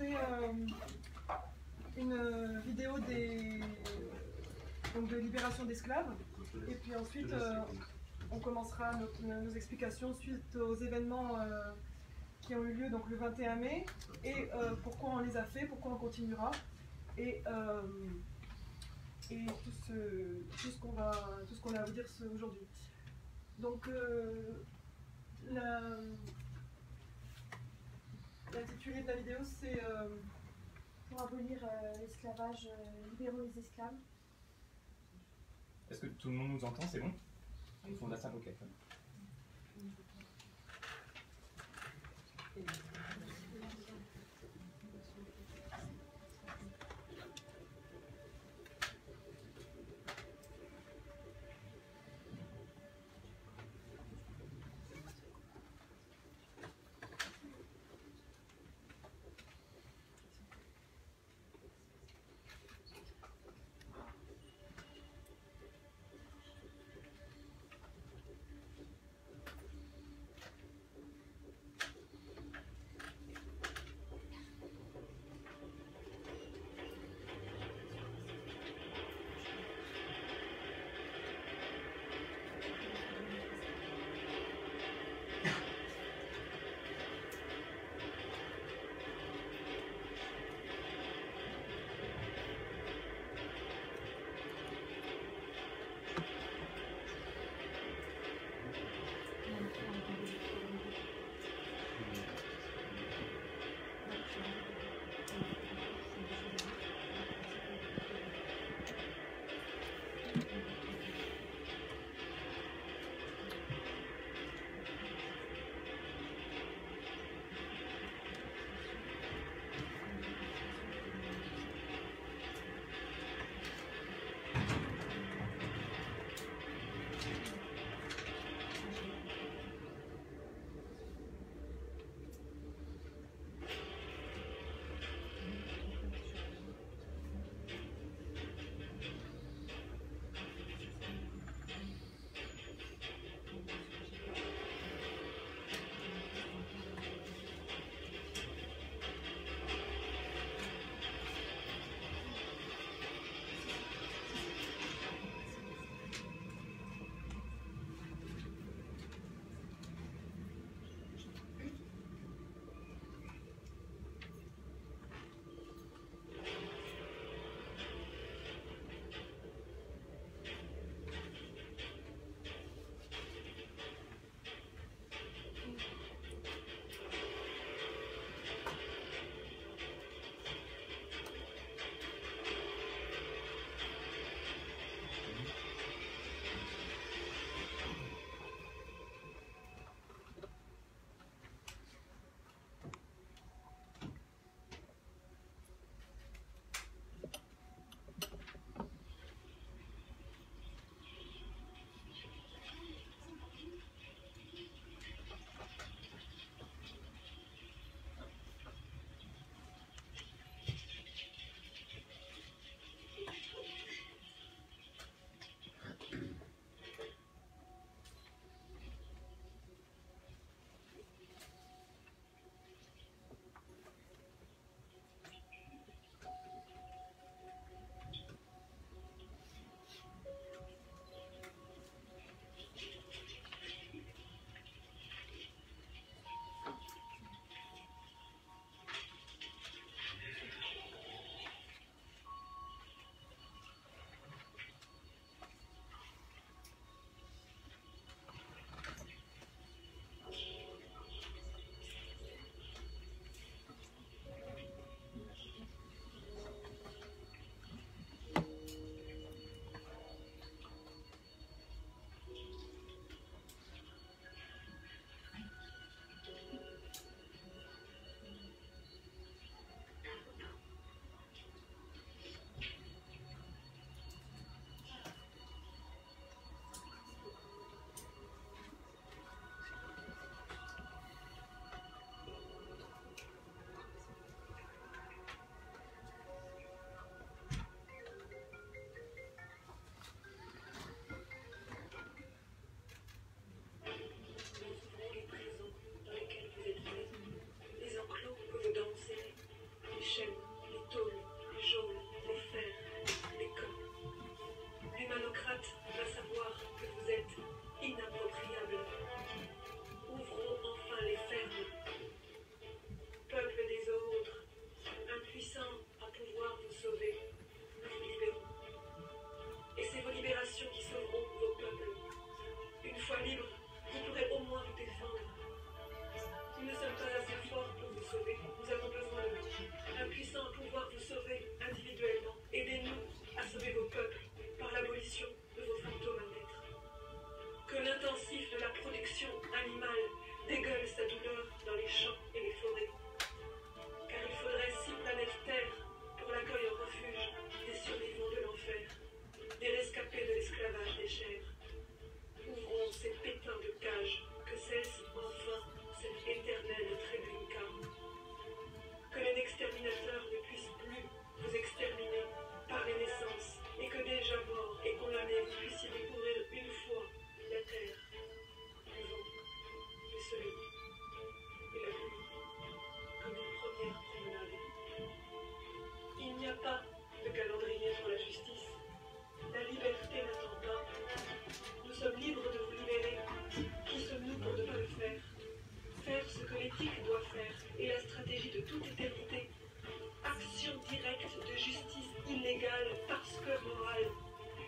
fait une vidéo donc de libération d'esclaves. Et puis ensuite, on commencera nos explications suite aux événements qui ont eu lieu donc, le 21 mai. Et pourquoi on les a fait, pourquoi on continuera. Et tout ce qu'on a à vous dire aujourd'hui. Donc, l'intitulé de la vidéo, c'est pour abolir l'esclavage, libérons les esclaves. Est-ce que tout le monde nous entend? C'est bon? Ils font de la salle, ok.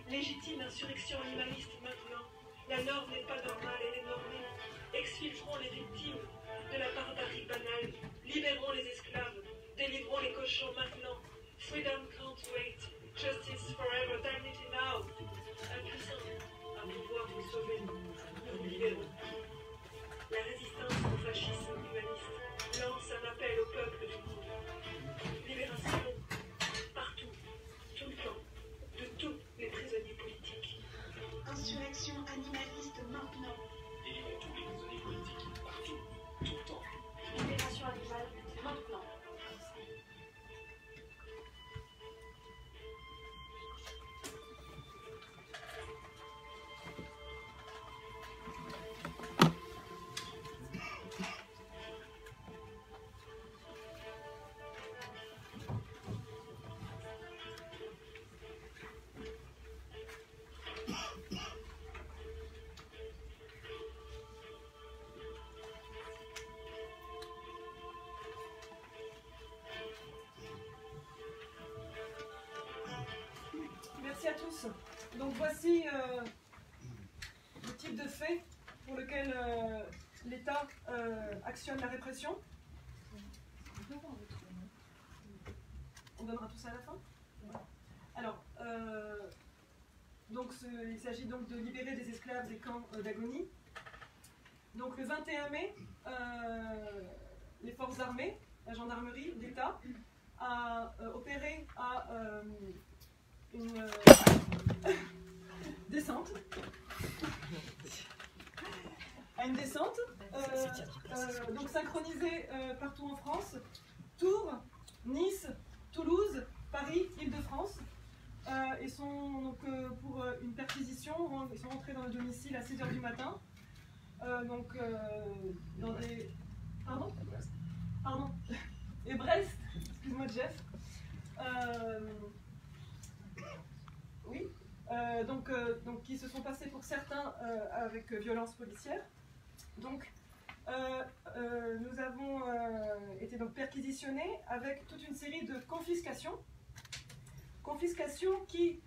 Légitime insurrection animaliste maintenant. La norme n'est pas normale, elle est normée. Exfiltrons les victimes de la barbarie banale. Libérons les esclaves. Délivrons les cochons maintenant. Freedom can't wait. Justice forever. Dignity now. Impuissants à pouvoir vous sauver, nous vous libérons. La résistance au fascisme humaniste lance un appel au peuple du monde. Libération partout, tout le temps, de tous les prisonniers politiques. Insurrection animaliste maintenant. Délivrons tous les prisonniers politiques, partout, tout le temps. Libération animale maintenant. Merci à tous. Donc voici le type de fait pour lequel l'État actionne la répression. On donnera tout ça à la fin. Alors, donc il s'agit donc de libérer des esclaves des camps d'agonie. Donc le 21 mai, les forces armées, la gendarmerie d'État, a opéré à une descente. À une descente, donc synchronisée partout en France. Tours, Nice, Toulouse, Paris, Île-de-France. Ils sont donc pour une perquisition, ils sont rentrés dans le domicile à 6 h du matin. Donc dans des... Pardon ? Pardon. Et Brest, excuse-moi Jeff. Oui. Donc qui se sont passés pour certains avec violence policière. Donc nous avons été donc perquisitionnés avec toute une série de confiscations qui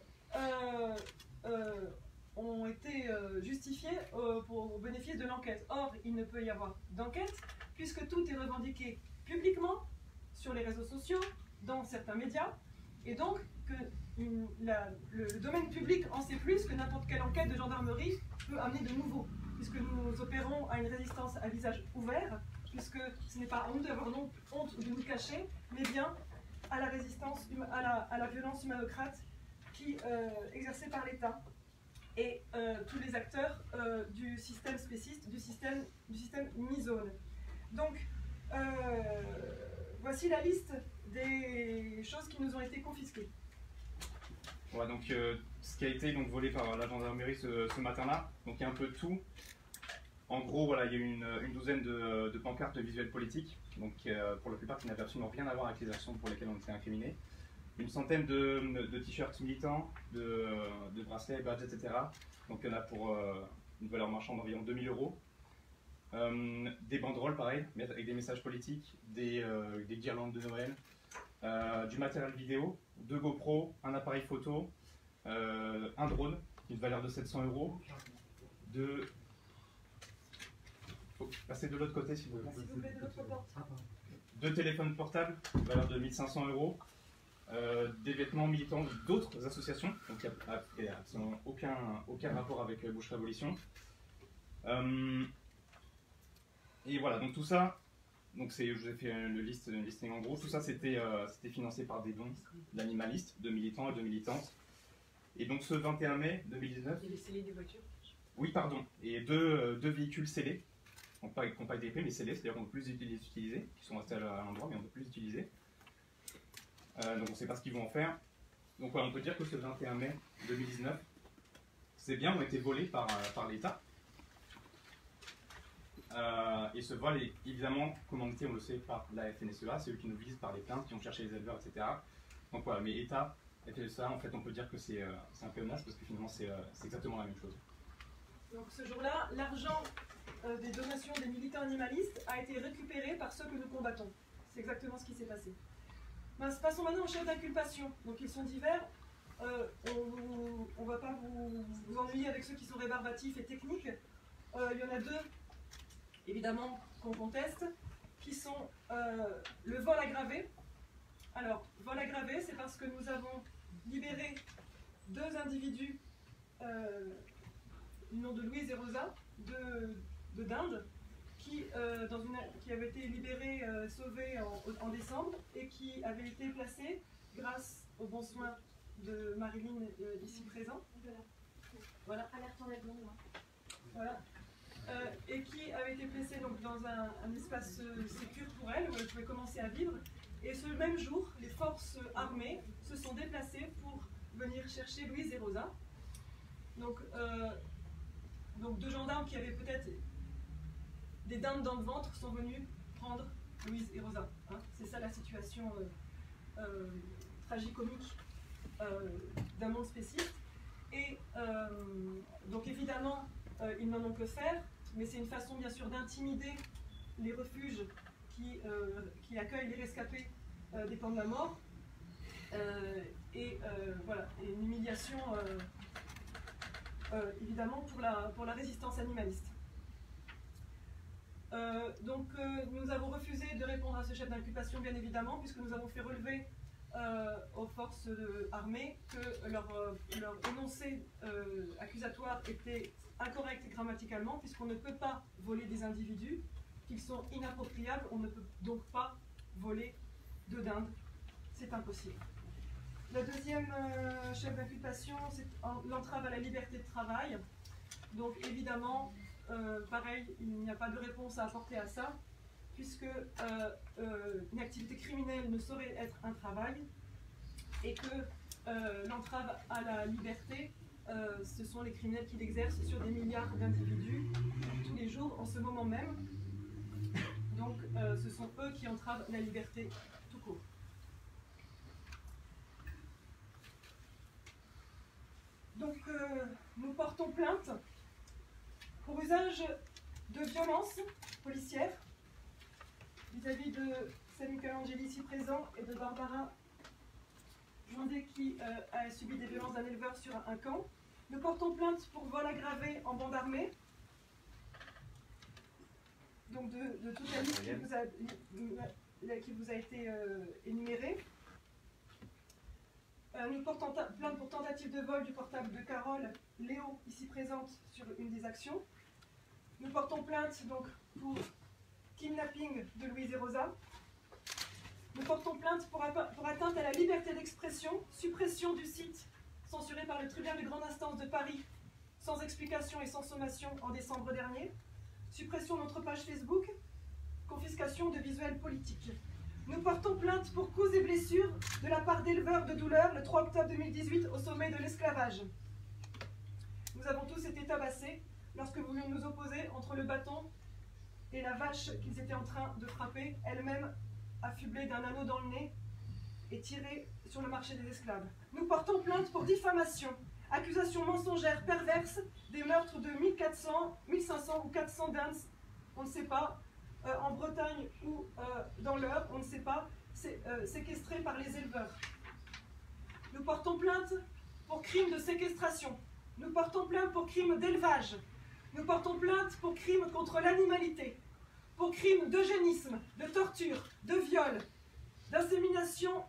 ont été justifiées pour bénéfice de l'enquête. Or, il ne peut y avoir d'enquête puisque tout est revendiqué publiquement sur les réseaux sociaux, dans certains médias, et donc que le domaine public en sait plus que n'importe quelle enquête de gendarmerie peut amener de nouveau, puisque nous opérons à une résistance à visage ouvert, puisque ce n'est pas honte d'avoir honte de nous cacher, mais bien à la résistance, à la violence humanocrate qui exercée par l'État et tous les acteurs du système spéciste, du système MIZONE. Donc, voici la liste des choses qui nous ont été confisquées. Voilà, donc ce qui a été donc volé par la gendarmerie ce matin-là, donc il y a un peu de tout. En gros, voilà, il y a eu une douzaine de pancartes visuelles politiques, donc pour la plupart qui n'avaient absolument rien à voir avec les actions pour lesquelles on était incriminés. Une centaine de t-shirts militants, de bracelets, badges, etc. Donc il y en a pour une valeur marchande d'environ 2 000 €. Des banderoles, pareil, avec des messages politiques, des guirlandes de Noël, du matériel vidéo, 2 GoPro, un appareil photo, un drone, une valeur de 700 €, faut passer de l'autre côté s'il vous plaît. S'il vous plaît, de l'autre porte. 2 téléphones portables, valeur de 1 500 €, des vêtements militants d'autres associations, donc il n'y a absolument aucun rapport avec Bouche Révolution. Et voilà, donc tout ça, donc je vous ai fait le listing en gros, tout ça c'était financé par des dons d'animalistes, de militants et de militantes. Et donc ce 21 mai 2019... Il y a les scellés des voitures. Oui, pardon, et deux véhicules scellés, donc pas des prix, mais scellés, c'est-à-dire qu'on ne peut plus les utiliser, qui sont restés à l'endroit, mais on ne peut plus les utiliser. Donc on ne sait pas ce qu'ils vont en faire. Donc voilà, on peut dire que ce 21 mai 2019, ces biens ont été volés par l'État. Et ce vol est évidemment commandité, on le sait, par la FNSEA, c'est eux qui nous visent par les plaintes, qui ont cherché les éleveurs, etc. Donc voilà, mais État, FNSEA, en fait, on peut dire que c'est un pléonasme parce que finalement c'est exactement la même chose. Donc ce jour-là, l'argent des donations des militants animalistes a été récupéré par ceux que nous combattons. C'est exactement ce qui s'est passé. Passons maintenant au chef d'inculpation. Donc ils sont divers. on ne va pas vous ennuyer avec ceux qui sont rébarbatifs et techniques. Il y en a deux, évidemment, qu'on conteste, qui sont le vol aggravé. Alors, vol aggravé, c'est parce que nous avons libéré deux individus du nom de Louise et Rosa, de d'Inde, qui avaient été libérés, sauvés en décembre, et qui avaient été placés, grâce aux bons soins de Marilyn ici présent. Voilà. Alerte enlèvement. Voilà. Et qui avait été placée donc dans un espace sécur pour elle, où elle pouvait commencer à vivre. Et ce même jour, les forces armées se sont déplacées pour venir chercher Louise et Rosa. Donc deux gendarmes qui avaient peut-être des dindes dans le ventre sont venus prendre Louise et Rosa. Hein. C'est ça la situation tragicomique d'un monde spéciste. Et donc évidemment, ils n'en ont que faire, mais c'est une façon bien sûr d'intimider les refuges qui accueillent les rescapés des camps de la mort. Voilà, et une humiliation évidemment pour la résistance animaliste. Nous avons refusé de répondre à ce chef d'inculpation, bien évidemment, puisque nous avons fait relever aux forces armées que leur énoncé accusatoire était incorrect grammaticalement, puisqu'on ne peut pas voler des individus, qu'ils sont inappropriables, on ne peut donc pas voler de dinde, c'est impossible. La deuxième chef d'inculpation, c'est l'entrave à la liberté de travail. Donc évidemment, pareil, il n'y a pas de réponse à apporter à ça, puisque une activité criminelle ne saurait être un travail, et que l'entrave à la liberté, ce sont les criminels qui l'exercent sur des milliards d'individus tous les jours, en ce moment même. Donc ce sont eux qui entravent la liberté tout court. Donc nous portons plainte pour usage de violence policière vis-à-vis de Samy Kalangeli ici présent et de Barbara Jondé qui a subi des violences d'un éleveur sur un camp. Nous portons plainte pour vol aggravé en bande armée. Donc de toute la liste qui vous a été énumérée. Nous portons plainte pour tentative de vol du portable de Carole Léo, ici présente, sur une des actions. Nous portons plainte donc pour kidnapping de Louise et Rosa. Nous portons plainte pour atteinte à la liberté d'expression, suppression du site censuré par le tribunal de grande instance de Paris, sans explication et sans sommation en décembre dernier. Suppression de notre page Facebook, confiscation de visuels politiques. Nous portons plainte pour causes et blessures de la part d'éleveurs de douleur le 3 octobre 2018 au sommet de l'esclavage. Nous avons tous été tabassés lorsque nous voulions nous opposer entre le bâton et la vache qu'ils étaient en train de frapper, elle-même affublée d'un anneau dans le nez et tirée sur le marché des esclaves. Nous portons plainte pour diffamation, accusation mensongère perverse des meurtres de 1400, 1500 ou 400 d'Inde, on ne sait pas, en Bretagne ou dans l'Eure, on ne sait pas, séquestrés par les éleveurs. Nous portons plainte pour crimes de séquestration. Nous portons plainte pour crimes d'élevage. Nous portons plainte pour crimes contre l'animalité, pour crimes d'eugénisme, de torture, de viol, d'insémination,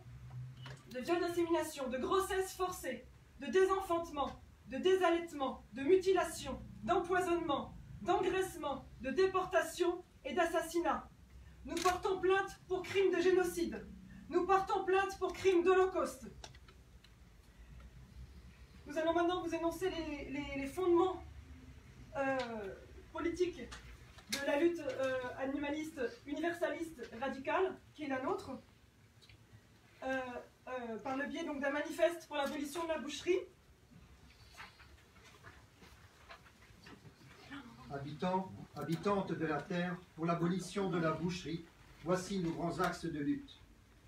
de viol d'insémination, de grossesse forcée, de désenfantement, de désallaitement, de mutilation, d'empoisonnement, d'engraissement, de déportation et d'assassinat. Nous portons plainte pour crimes de génocide. Nous portons plainte pour crimes d'holocauste. Nous allons maintenant vous énoncer les fondements politiques de la lutte animaliste, universaliste, radicale, qui est la nôtre, par le biais d'un manifeste pour l'abolition de la boucherie. Habitantes de la terre, pour l'abolition de la boucherie, voici nos grands axes de lutte.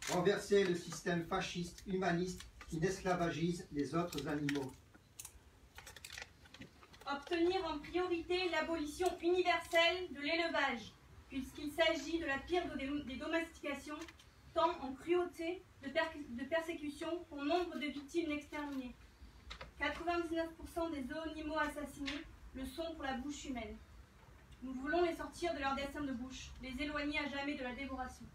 Renverser le système fasciste, humaniste, qui esclavagise les autres animaux. Obtenir en priorité l'abolition universelle de l'élevage, puisqu'il s'agit de la pire des domestications tant en cruauté de persécution qu'en nombre de victimes exterminées. 99% des zoonimaux assassinés le sont pour la bouche humaine. Nous voulons les sortir de leur destin de bouche, les éloigner à jamais de la dévoration.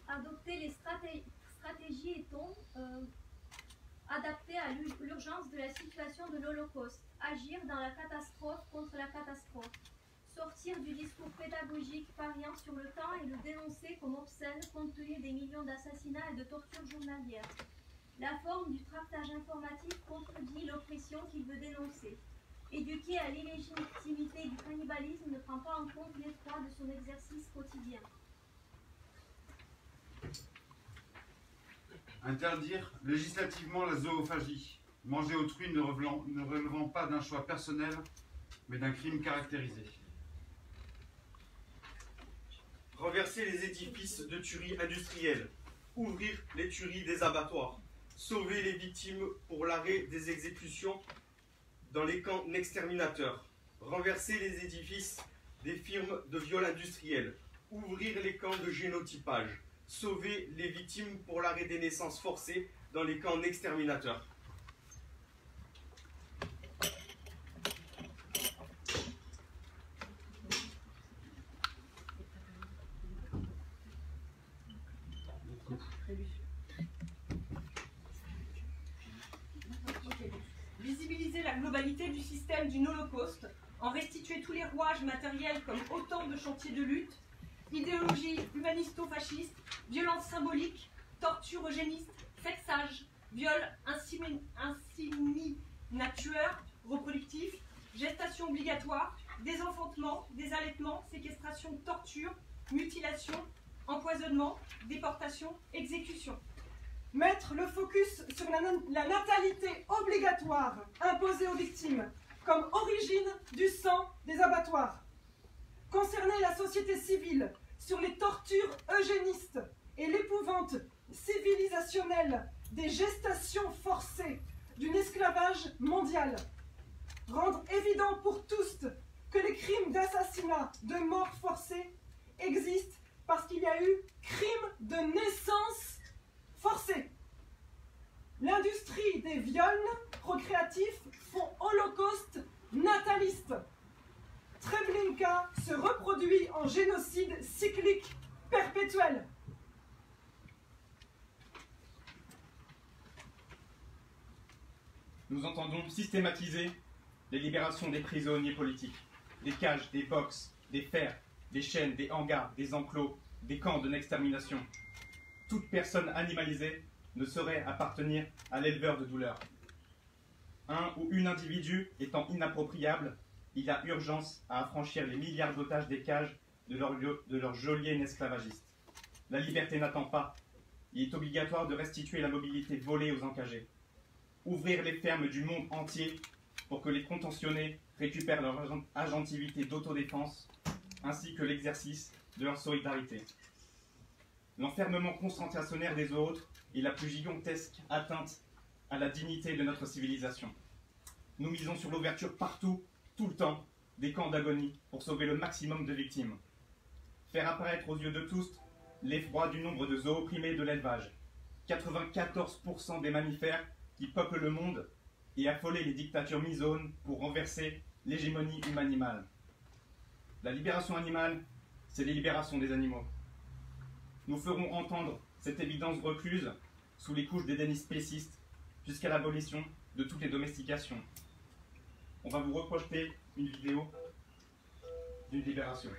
Adopter les stratégies étant adaptées à l'urgence de la situation de l'Holocauste, agir dans la catastrophe contre la catastrophe, sortir du discours pédagogique pariant sur le temps et le dénoncer comme obscène compte tenu des millions d'assassinats et de tortures journalières. La forme du tractage informatif contredit l'oppression qu'il veut dénoncer. Éduquer à l'illégitimité du cannibalisme ne prend pas en compte l'effroi de son exercice quotidien. Interdire législativement la zoophagie, manger autrui ne relevant pas d'un choix personnel, mais d'un crime caractérisé. Renverser les édifices de tuerie industrielle, ouvrir les tueries des abattoirs, sauver les victimes pour l'arrêt des exécutions dans les camps d'exterminateurs, renverser les édifices des firmes de viol industriel, ouvrir les camps de génotypage, sauver les victimes pour l'arrêt des naissances forcées dans les camps d'exterminateurs. Visibiliser la globalité du système du Holocauste, en restituer tous les rouages matériels comme autant de chantiers de lutte, idéologie humanisto-fasciste, violence symbolique, torture eugéniste, sexage, viol inséminatoire reproductif, gestation obligatoire, désenfantement, désallaitement, séquestration, torture, mutilation, empoisonnement, déportation, exécution. Mettre le focus sur la natalité obligatoire imposée aux victimes comme origine du sang des abattoirs. Concerner la société civile sur les tortures eugénistes et l'épouvante civilisationnelle des gestations forcées d'un esclavage mondial. Rendre évident pour tous que les crimes d'assassinat, de mort forcée existent parce qu'il y a eu crime de naissance forcée. L'industrie des viols procréatifs font holocauste nataliste. Treblinka se reproduit en génocide cyclique perpétuel. Nous entendons systématiser les libérations des prisonniers politiques, des cages, des box, des fers, des chaînes, des hangars, des enclos, des camps de extermination. Toute personne animalisée ne saurait appartenir à l'éleveur de douleur. Un ou une individu étant inappropriable, il y a urgence à affranchir les milliards d'otages des cages de leur geôlier esclavagiste. La liberté n'attend pas. Il est obligatoire de restituer la mobilité volée aux encagés. Ouvrir les fermes du monde entier pour que les contentionnés récupèrent leur agentivité d'autodéfense ainsi que l'exercice de leur solidarité. L'enfermement concentrationnaire des autres est la plus gigantesque atteinte à la dignité de notre civilisation. Nous misons sur l'ouverture partout, tout le temps, des camps d'agonie pour sauver le maximum de victimes. Faire apparaître aux yeux de tous l'effroi du nombre de zooprimés de l'élevage, 94% des mammifères qui peuplent le monde et affoler les dictatures misones pour renverser l'hégémonie humanimale. La libération animale, c'est la libération des animaux. Nous ferons entendre cette évidence recluse sous les couches des dénis spécistes jusqu'à l'abolition de toutes les domestications. On va vous reprojeter une vidéo d'une libération.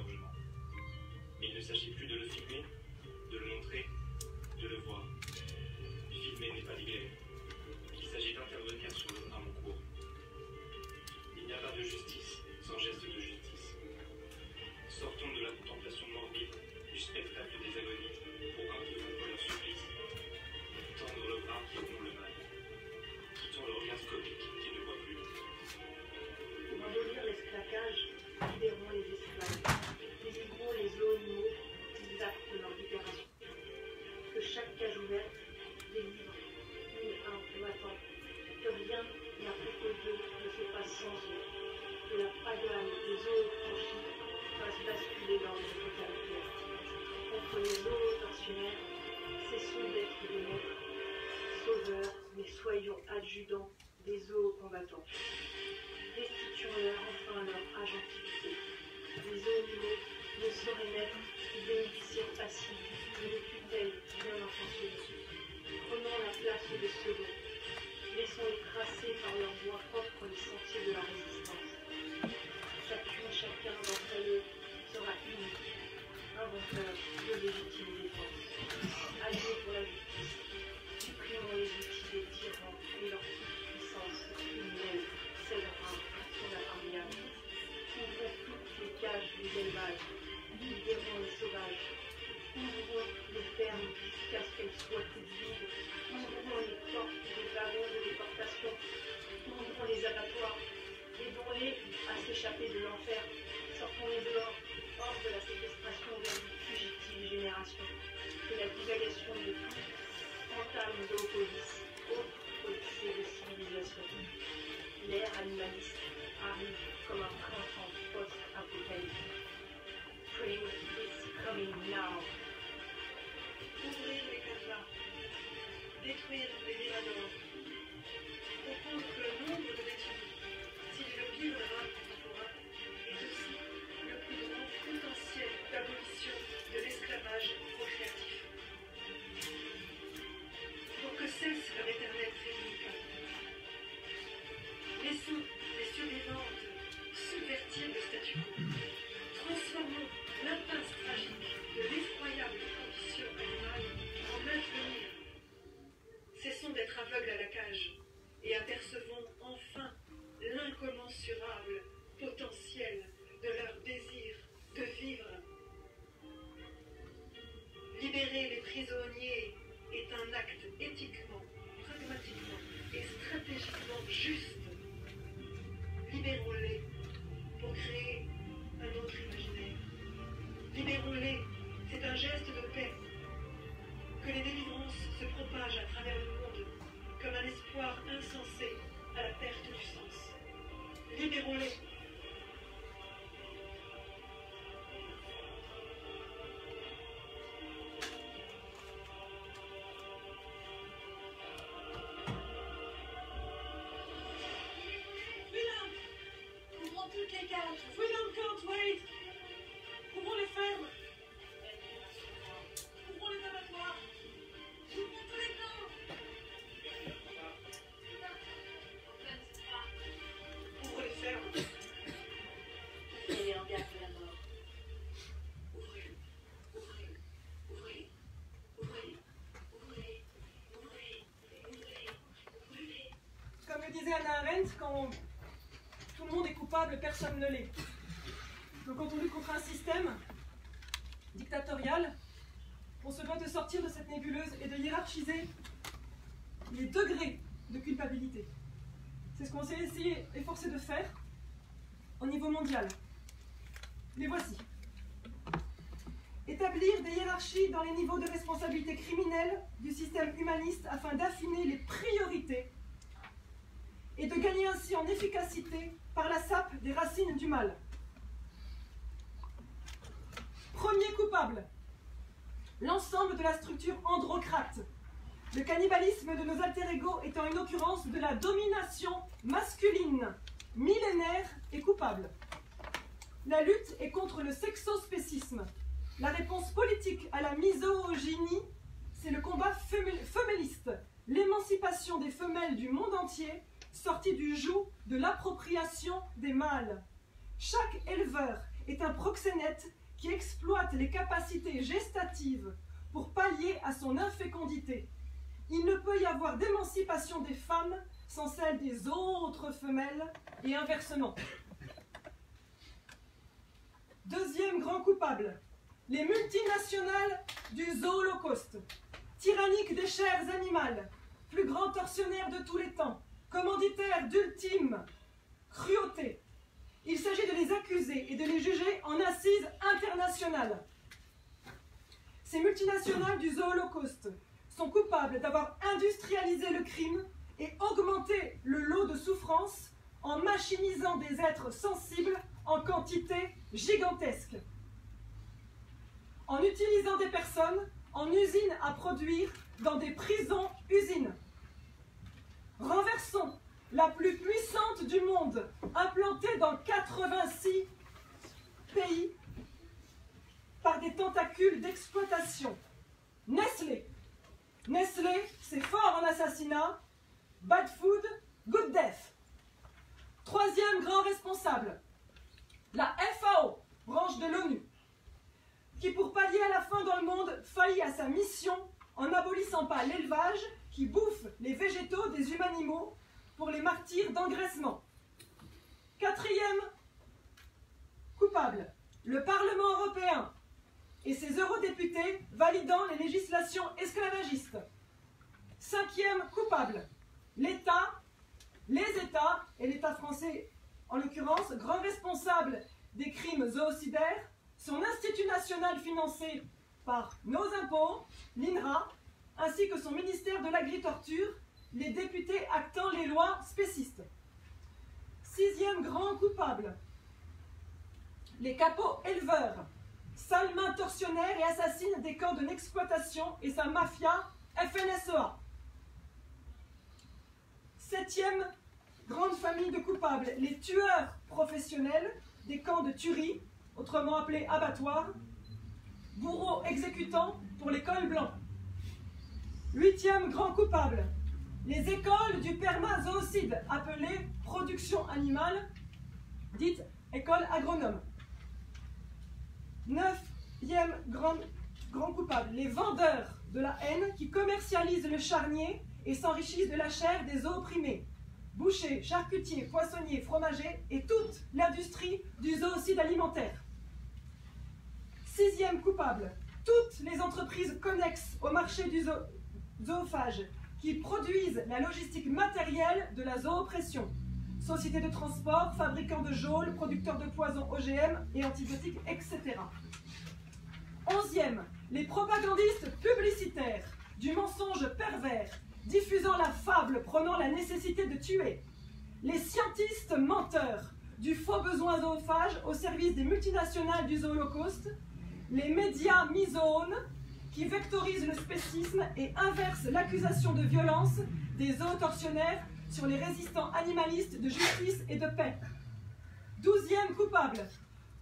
d'égorgement. Mais il ne s'agit plus de le filmer, de le montrer, de le voir. Filmer n'est pas libérer. Il s'agit d'intervenir sur le drame en cours. Il n'y a pas de justice sans geste de justice. Sortons de la contemplation morbide du spectacle des agonies pour interrompre leur supplice. Tendre le bras qui rompt le mal. Quittons le regard comique qui ne voit plus. Pour abolir l'esclavage, libérons les esclaves. Délivrons les animaux qu'ils actent de leur libération. Que chaque cage ouverte délivre un combattant. Que rien n'a propos d'eux ne se passe sans eux. Que la pagaille des eaux franchies fasse basculer l'ordre totalitaire. Contre les eaux tortionnaires, cessons d'être des maîtres, sauveurs, mais soyons adjudants des eaux combattants. Restituons-leur enfin leur agentivité. Les animaux ne sauraient naître qui bénéficiaient passifs d'une tutelle bien intentionnée. Prenons la place de second. Laissons-les tracer par leur voie propre les sentiers de la résistance. Chacun d'entre eux sera unique, inventeur de légitime défense. Alliés pour la justice, supprimons les outils des tyrans et leur puissance criminelle cédera à son appareillage. Ouvrons toutes les cages des élevages, libérons les sauvages. Ouvrons les fermes jusqu'à ce qu'elles soient toutes vides. Ouvrons les portes des wagons de déportation. Ouvrons les abattoirs. Aidons-les à s'échapper de l'enfer. Sortons-les dehors, hors de la séquestration vers une fugitive génération. Que la divagation de tout entame d'opposition, autre odyssée de civilisation. L'ère animaliste arrive comme un printemps post-apocalyptique. Spring is coming now. Ouvrir les cadenas, détruire les miradors, comprendre que le nombre de détenus, s'il est le pire drame contemporain, est aussi le plus grand potentiel d'abolition de l'esclavage procréatif. Pour que cesse leur éternel féminicide. Laissons les survivantes subvertir le statu quo. Transformons l'impasse tragique de l'effroyable condition animale en avenir. Cessons d'être aveugles à la cage et apercevons enfin l'incommensurable potentiel de leur désir de vivre. Libérer les prisonniers est un acte éthiquement, pragmatiquement et stratégiquement juste. Libérons-les pour créer un autre imaginaire. Libérons-les, c'est un geste de paix. Que les délivrances se propagent à travers le monde comme un espoir insensé à la perte du sens. Libérons-les. Freedom! Ouvrons toutes les cages. Freedom can't wait. Ouvrons les fermes. Ouvrons les abattoirs. Ouvrons tous les camps. Ouvrons les fermes. Elle est en garde de la mort. Ouvrez, ouvrez, ouvrez, ouvrez, ouvrez, ouvrez, ouvrez, ouvrez. Comme le disait Hannah Arendt, quand tout le monde est coupable, personne ne l'est. Donc quand on lutte contre un système dictatorial, on se doit de sortir de cette nébuleuse et de hiérarchiser les degrés de culpabilité. C'est ce qu'on s'est essayé efforcé de faire au niveau mondial. Les voici. Établir des hiérarchies dans les niveaux de responsabilité criminelle du système humaniste afin d'affiner les priorités et de gagner ainsi en efficacité par la sape des racines du mal. Premier coupable, l'ensemble de la structure androcrate. Le cannibalisme de nos alter-égaux étant une occurrence de la domination masculine, millénaire et coupable. La lutte est contre le sexospécisme. La réponse politique à la misogynie, c'est le combat femelliste, l'émancipation des femelles du monde entier, sortie du joug de l'appropriation des mâles. Chaque éleveur est un proxénète qui exploite les capacités gestatives pour pallier à son infécondité. Il ne peut y avoir d'émancipation des femmes sans celle des autres femelles et inversement. Deuxième grand coupable, les multinationales du Zoolocauste, tyranniques des chairs animales, plus grand tortionnaire de tous les temps, commanditaire d'ultime cruauté. Il s'agit de les accuser et de les juger en assises internationales. Ces multinationales du Zoolocauste sont coupables d'avoir industrialisé le crime et augmenté le lot de souffrance en machinisant des êtres sensibles en quantité gigantesque. En utilisant des personnes en usines à produire dans des prisons-usines. Renversons la plus puissante du monde, implantée dans 86 pays par des tentacules d'exploitation. Nestlé. Nestlé, c'est fort en assassinat. Bad food, good death. Troisième grand responsable, la FAO, branche de l'ONU, qui pour pallier à la faim dans le monde faillit à sa mission en n'abolissant pas l'élevage qui bouffe les végétaux des humanimaux pour les martyrs d'engraissement. Quatrième coupable, le Parlement européen et ses eurodéputés validant les législations esclavagistes. Cinquième coupable, l'État, les États, et l'État français en l'occurrence, grand responsable des crimes zoocidaires, son institut national financé par nos impôts, l'INRA, ainsi que son ministère de l'agriculture, les députés actant les lois spécistes. Sixième grand coupable, les capots éleveurs, sales mains tortionnaires et assassines des camps de l'exploitation et sa mafia FNSEA. Septième grande famille de coupables, les tueurs professionnels des camps de tuerie, autrement appelés abattoirs, bourreaux exécutants pour les cols blancs. Huitième grand coupable, les écoles du permazoocide, appelées production animale, dite école agronome. Neuvième grand coupable, les vendeurs de la haine qui commercialisent le charnier et s'enrichissent de la chair des opprimés. Bouchers, charcutiers, poissonniers, fromagers et toute l'industrie du zoocide alimentaire. Sixième coupable, toutes les entreprises connexes au marché du zoophage qui produisent la logistique matérielle de la zoopression. Sociétés de transport, fabricants de geôles, producteurs de poisons OGM et antibiotiques, etc. Onzième, les propagandistes publicitaires du mensonge pervers, diffusant la fable prônant la nécessité de tuer. Les scientistes menteurs du faux besoin zoophage au service des multinationales du Zoolocauste. Les médias misones qui vectorisent le spécisme et inversent l'accusation de violence des zootortionnaires sur les résistants animalistes de justice et de paix. Douzième coupable,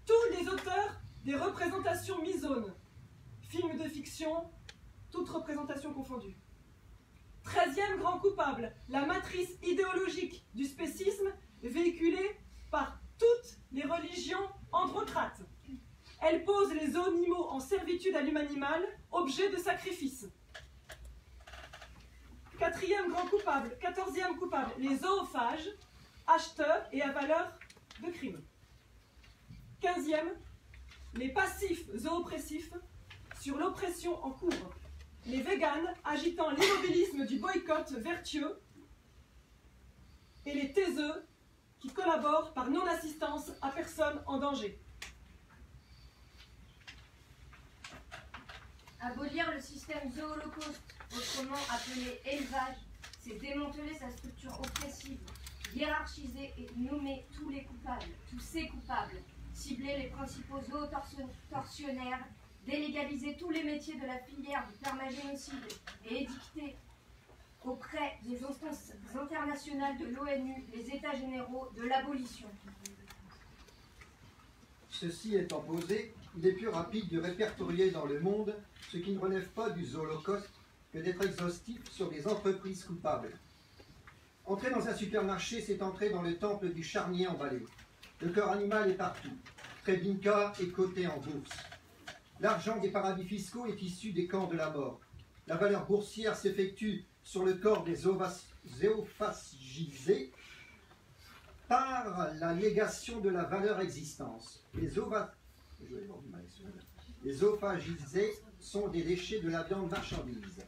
tous les auteurs des représentations misones, films de fiction, toutes représentations confondues. 13e grand coupable, la matrice idéologique du spécisme véhiculée par toutes les religions androcrates. Elle pose les animaux en servitude à l'humain animal, objet de sacrifice. 4e grand coupable, 14e coupable, les zoophages, acheteurs et avaleurs de crimes. 15e, les passifs zoopressifs sur l'oppression en cours. Les véganes agitant l'immobilisme du boycott vertueux et les taiseux qui collaborent par non-assistance à personne en danger. Abolir le système zoolocauste, autrement appelé élevage, c'est démanteler sa structure oppressive, hiérarchiser et nommer tous les coupables, tous ces coupables, cibler les principaux zootortionnaires, délégaliser tous les métiers de la filière du permagénocide et édicter auprès des instances internationales de l'ONU les états généraux de l'abolition. Ceci étant posé, il est plus rapide de répertorier dans le monde ce qui ne relève pas du Zoolocauste que d'être exhaustif sur les entreprises coupables. Entrer dans un supermarché, c'est entrer dans le temple du charnier emballé. Le corps animal est partout. Treblinka est coté en bourse. L'argent des paradis fiscaux est issu des camps de la mort. La valeur boursière s'effectue sur le corps des zoophagisés par la négation de la valeur existence. Les zoophagisés sont des déchets de la viande marchandise.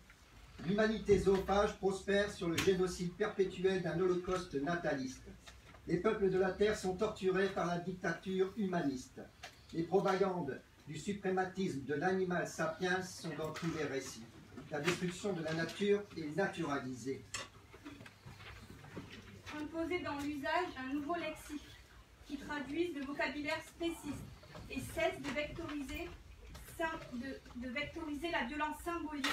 L'humanité zoophage prospère sur le génocide perpétuel d'un holocauste nataliste. Les peuples de la Terre sont torturés par la dictature humaniste. Les propagandes du suprématisme de l'animal sapiens sont dans tous les récits. La destruction de la nature est naturalisée. Imposer dans l'usage un nouveau lexique qui traduise le vocabulaire spéciste et cesse de vectoriser la violence symbolique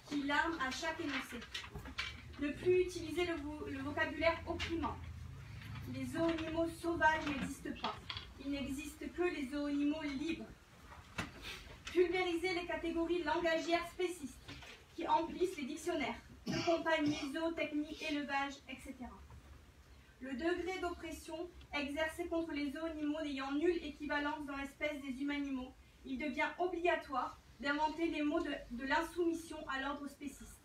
qui l'arme à chaque énoncé. Ne plus utiliser le vocabulaire opprimant. Les zoonimaux sauvages n'existent pas. Il n'existe que les zoonimaux libres. Pulvériser les catégories langagières spécistes qui emplissent les dictionnaires de compagnie, zootechnie, élevage, etc. Le degré d'oppression exercé contre les zoonimaux n'ayant nulle équivalence dans l'espèce des humanimaux, il devient obligatoire d'inventer les mots de l'insoumission à l'ordre spéciste.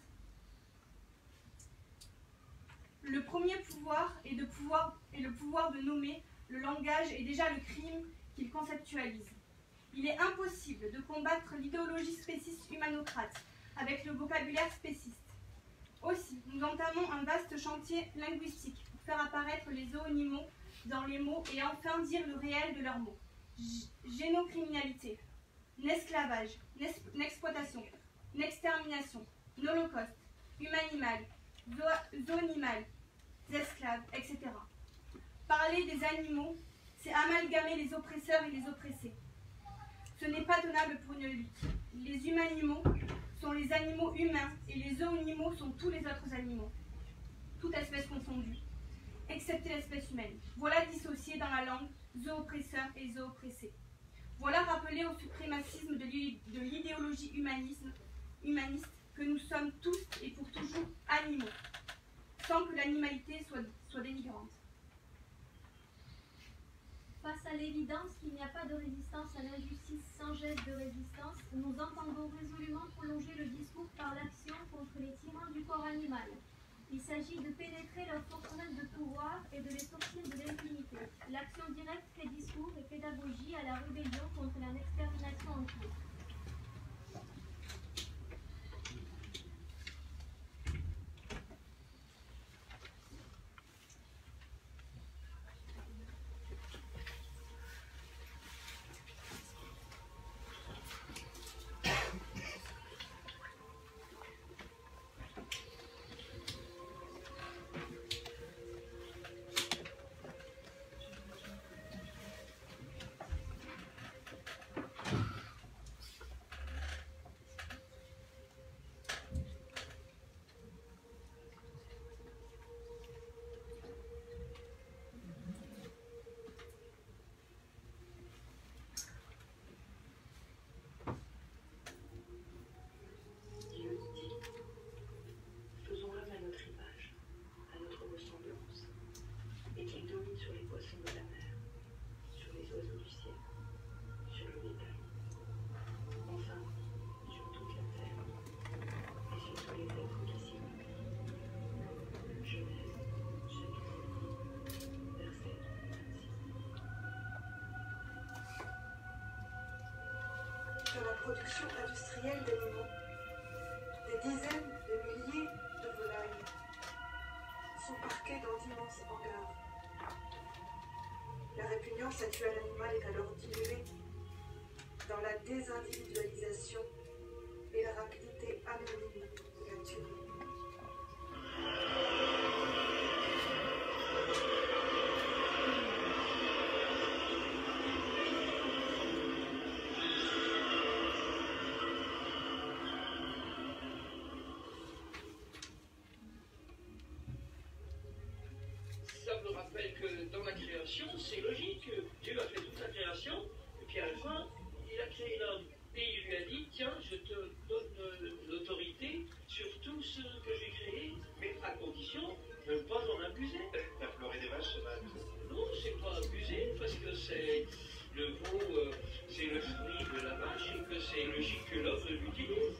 Le premier pouvoir est le pouvoir de nommer. Le langage est déjà le crime qu'il conceptualise. Il est impossible de combattre l'idéologie spéciste humanocrate avec le vocabulaire spéciste. Aussi, nous entamons un vaste chantier linguistique pour faire apparaître les zoonimaux dans les mots et enfin dire le réel de leurs mots. Génocriminalité, n'esclavage, n'exploitation, n'extermination, n'holocauste, humanimal, zoonimal, esclaves, etc. Parler des animaux, c'est amalgamer les oppresseurs et les oppressés. Ce n'est pas tenable pour une lutte. Les humanimaux sont les animaux humains et les zoonimaux sont tous les autres animaux, toute espèce confondue, excepté l'espèce humaine. Voilà dissocié dans la langue zooppresseur et zooppressé. Voilà rappelé au suprémacisme de l'idéologie humaniste que nous sommes tous et pour toujours animaux, sans que l'animalité soit dénigrante. Face à l'évidence qu'il n'y a pas de résistance à l'injustice sans geste de résistance, nous entendons résolument prolonger le discours par l'action contre les tyrans du corps animal. Il s'agit de pénétrer leurs forteresses de pouvoir et de les sortir de l'impunité. L'action directe fait discours et pédagogie à la rébellion contre l'extermination en cours. De la production industrielle d'animaux. Des dizaines de milliers de volailles sont parquées dans d'immenses hangars. La répugnance actuelle animale est alors diluée dans la désindividualisation et la rapidité anonyme de la tuerie. C'est logique, Dieu a fait toute la création, et puis à la fin, il a créé l'homme. Et il lui a dit, tiens, je te donne l'autorité sur tout ce que j'ai créé, mais à condition de ne pas en abuser. Faire pleurer des vaches, c'est mal. Non, c'est pas abuser, parce que c'est le bon c'est logique que l'autre l'utilise.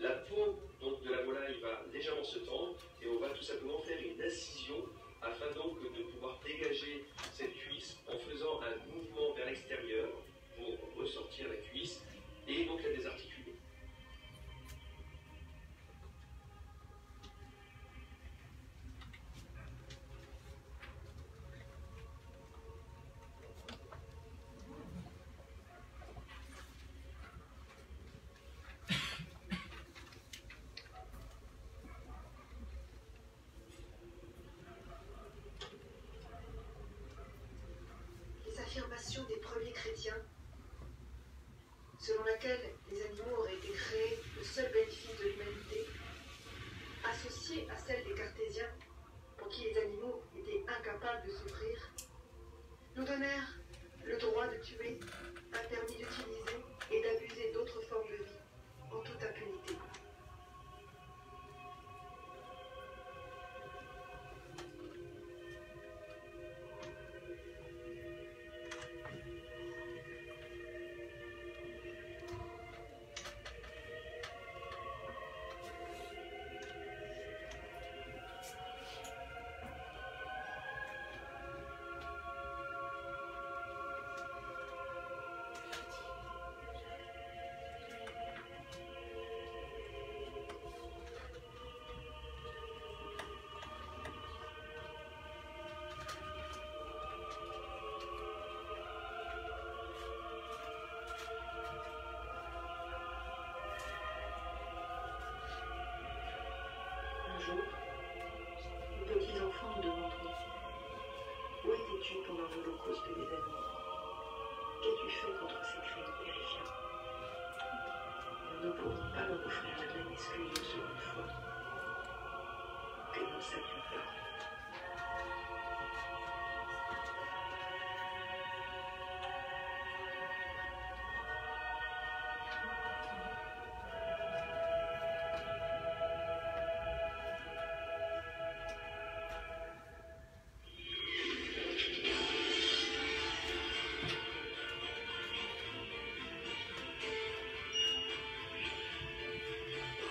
La peau donc, de la volaille va légèrement se tendre et on va tout simplement faire une incision afin donc de pouvoir dégager cette cuisse en faisant un mouvement vers l'extérieur pour ressortir la cuisse et donc la désarticuler. L'affirmation des premiers chrétiens, selon laquelle les animaux auraient été créés le seul bénéfice de l'humanité, associée à celle des cartésiens, pour qui les animaux étaient incapables de souffrir, nous donnèrent le droit de tuer, un permis d'utiliser et d'abuser d'autres formes de vie en toute impunité. Les petits-enfants nous demanderont: où étais-tu pendant l'Holocauste des animaux? Qu'as-tu fait contre ces crimes terrifiants? Nous ne pourrons pas leur offrir la même excuse une seconde fois que nous ne savions pas.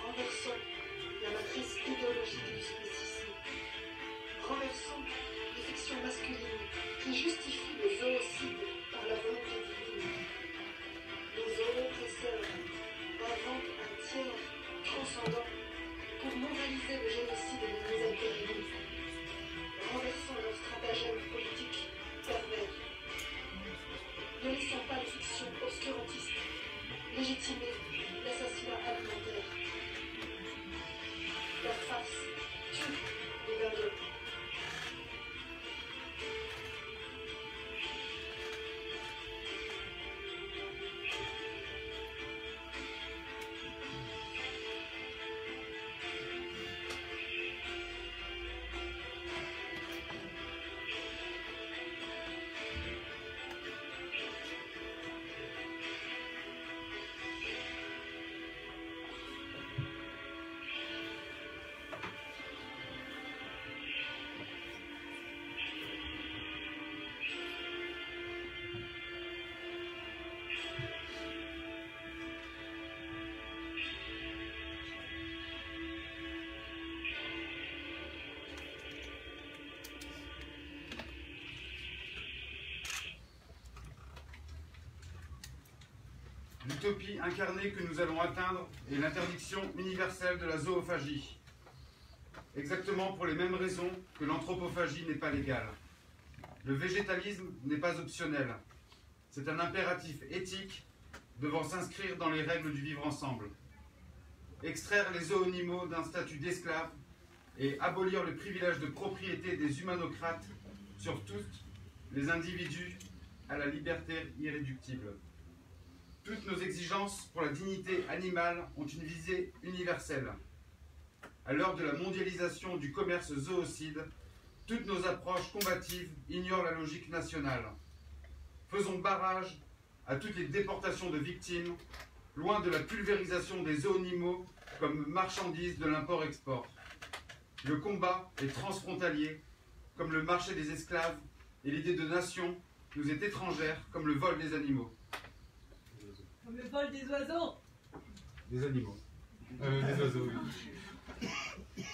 Renversons la matrice idéologique du spécisme. Renversons les fictions masculines qui justifient le zoocide par la volonté divine. Les zoopresseurs inventent un tiers transcendant pour moraliser le génocide et les misères. Renversons leur stratagème politique pervers. Ne laissons pas les fictions obscurantistes légitimer l'assassinat alimentaire. La farce tue les dingues. L'utopie incarnée que nous allons atteindre est l'interdiction universelle de la zoophagie. Exactement pour les mêmes raisons que l'anthropophagie n'est pas légale. Le végétalisme n'est pas optionnel. C'est un impératif éthique devant s'inscrire dans les règles du vivre ensemble. Extraire les zoonimaux d'un statut d'esclave et abolir le privilège de propriété des humanocrates sur tous les individus à la liberté irréductible. Toutes nos exigences pour la dignité animale ont une visée universelle. À l'heure de la mondialisation du commerce zoocide, toutes nos approches combatives ignorent la logique nationale. Faisons barrage à toutes les déportations de victimes, loin de la pulvérisation des zoonimaux comme marchandises de l'import-export. Le combat est transfrontalier, comme le marché des esclaves, et l'idée de nation nous est étrangère, comme le vol des animaux. Comme le vol des oiseaux. Des animaux. Des oiseaux, oui.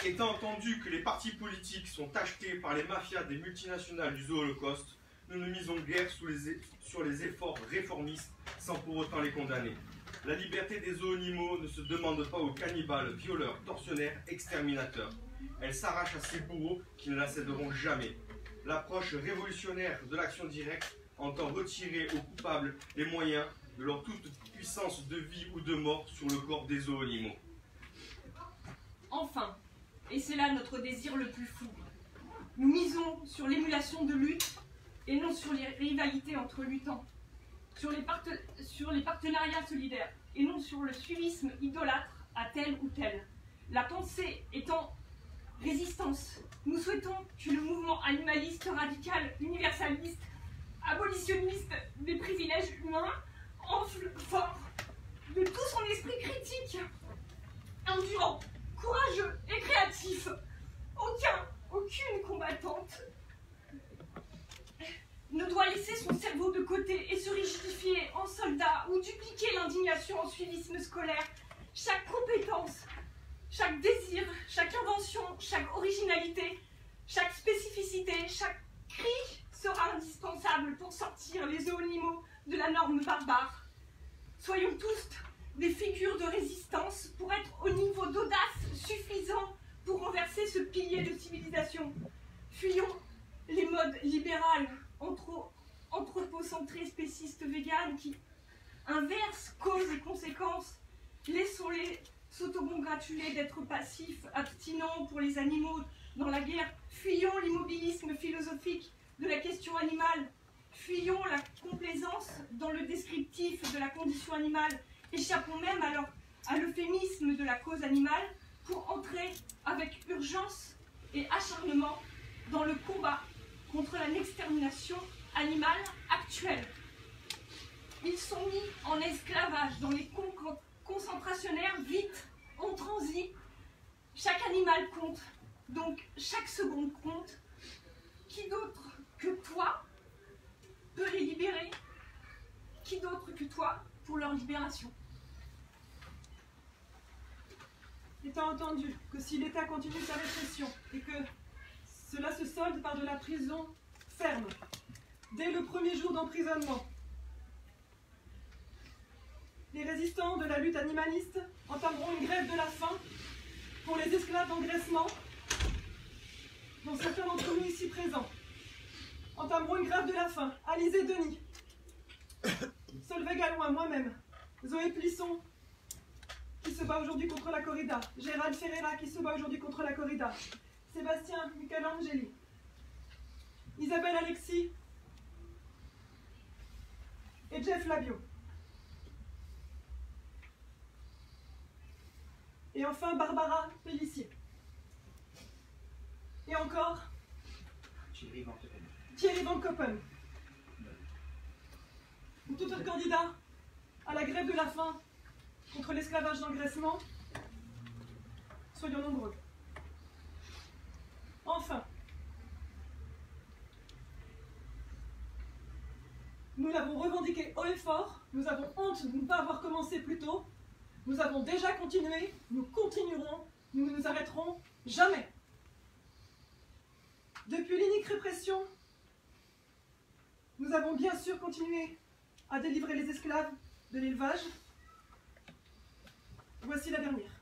Étant entendu que les partis politiques sont achetés par les mafias des multinationales du Zoo-Holocauste, nous ne misons guère sur les efforts réformistes sans pour autant les condamner. La liberté des zoonimaux ne se demande pas aux cannibales, violeurs, tortionnaires, exterminateurs. Elle s'arrache à ces bourreaux qui ne la céderont jamais. L'approche révolutionnaire de l'action directe entend retirer aux coupables les moyens de leur toute puissance de vie ou de mort sur le corps des zoonimaux. Enfin, et c'est là notre désir le plus fou, nous misons sur l'émulation de lutte et non sur les rivalités entre luttants, sur les partenariats solidaires et non sur le suivisme idolâtre à tel ou tel. La pensée étant résistance, nous souhaitons que le mouvement animaliste radical, universaliste, abolitionniste des privilèges humains enfle fort de tout son esprit critique, endurant, courageux et créatif. Aucune combattante ne doit laisser son cerveau de côté et se rigidifier en soldat ou dupliquer l'indignation en suivisme scolaire. Chaque compétence, chaque désir, chaque invention, chaque originalité, chaque spécificité, chaque cri sera indispensable pour sortir les zoonimaux de la norme barbare. Soyons tous des figures de résistance pour être au niveau d'audace suffisant pour renverser ce pilier de civilisation. Fuyons les modes libérales, anthropocentrés, spécistes, véganes qui inversent causes et conséquences. Laissons-les s'autocongratuler d'être passifs, abstinents pour les animaux dans la guerre. Fuyons l'immobilisme philosophique de la question animale. Fuyons la complaisance dans le descriptif de la condition animale. Échappons même alors à l'euphémisme de la cause animale pour entrer avec urgence et acharnement dans le combat contre l'extermination animale actuelle. Ils sont mis en esclavage dans les camps concentrationnaires. Vite, on transit. Chaque animal compte, donc chaque seconde compte. Qui d'autre que toi peut les libérer? Qui d'autre que toi pour leur libération? Étant entendu que si l'État continue sa répression et que cela se solde par de la prison ferme, dès le premier jour d'emprisonnement, les résistants de la lutte animaliste entameront une grève de la faim pour les esclaves d'engraissement, dont certains d'entre nous ici présents entameront une grève de la faim. Alizé Denis, Solveig Gallois, moi-même, Zoé Plisson, qui se bat aujourd'hui contre la corrida, Gérald Ferreira, qui se bat aujourd'hui contre la corrida, Sébastien Michelangeli, Isabelle Alexis et Jeff Labio. Et enfin Barbara Pellissier. Et encore Thierry Van Koppen. Ou tout autre candidat à la grève de la faim contre l'esclavage d'engraissement, soyons nombreux. Enfin, nous l'avons revendiqué haut et fort, nous avons honte de ne pas avoir commencé plus tôt, nous avons déjà continué, nous continuerons, nous ne nous arrêterons jamais. Depuis l'inique répression, nous avons bien sûr continué à délivrer les esclaves de l'élevage. Voici la dernière.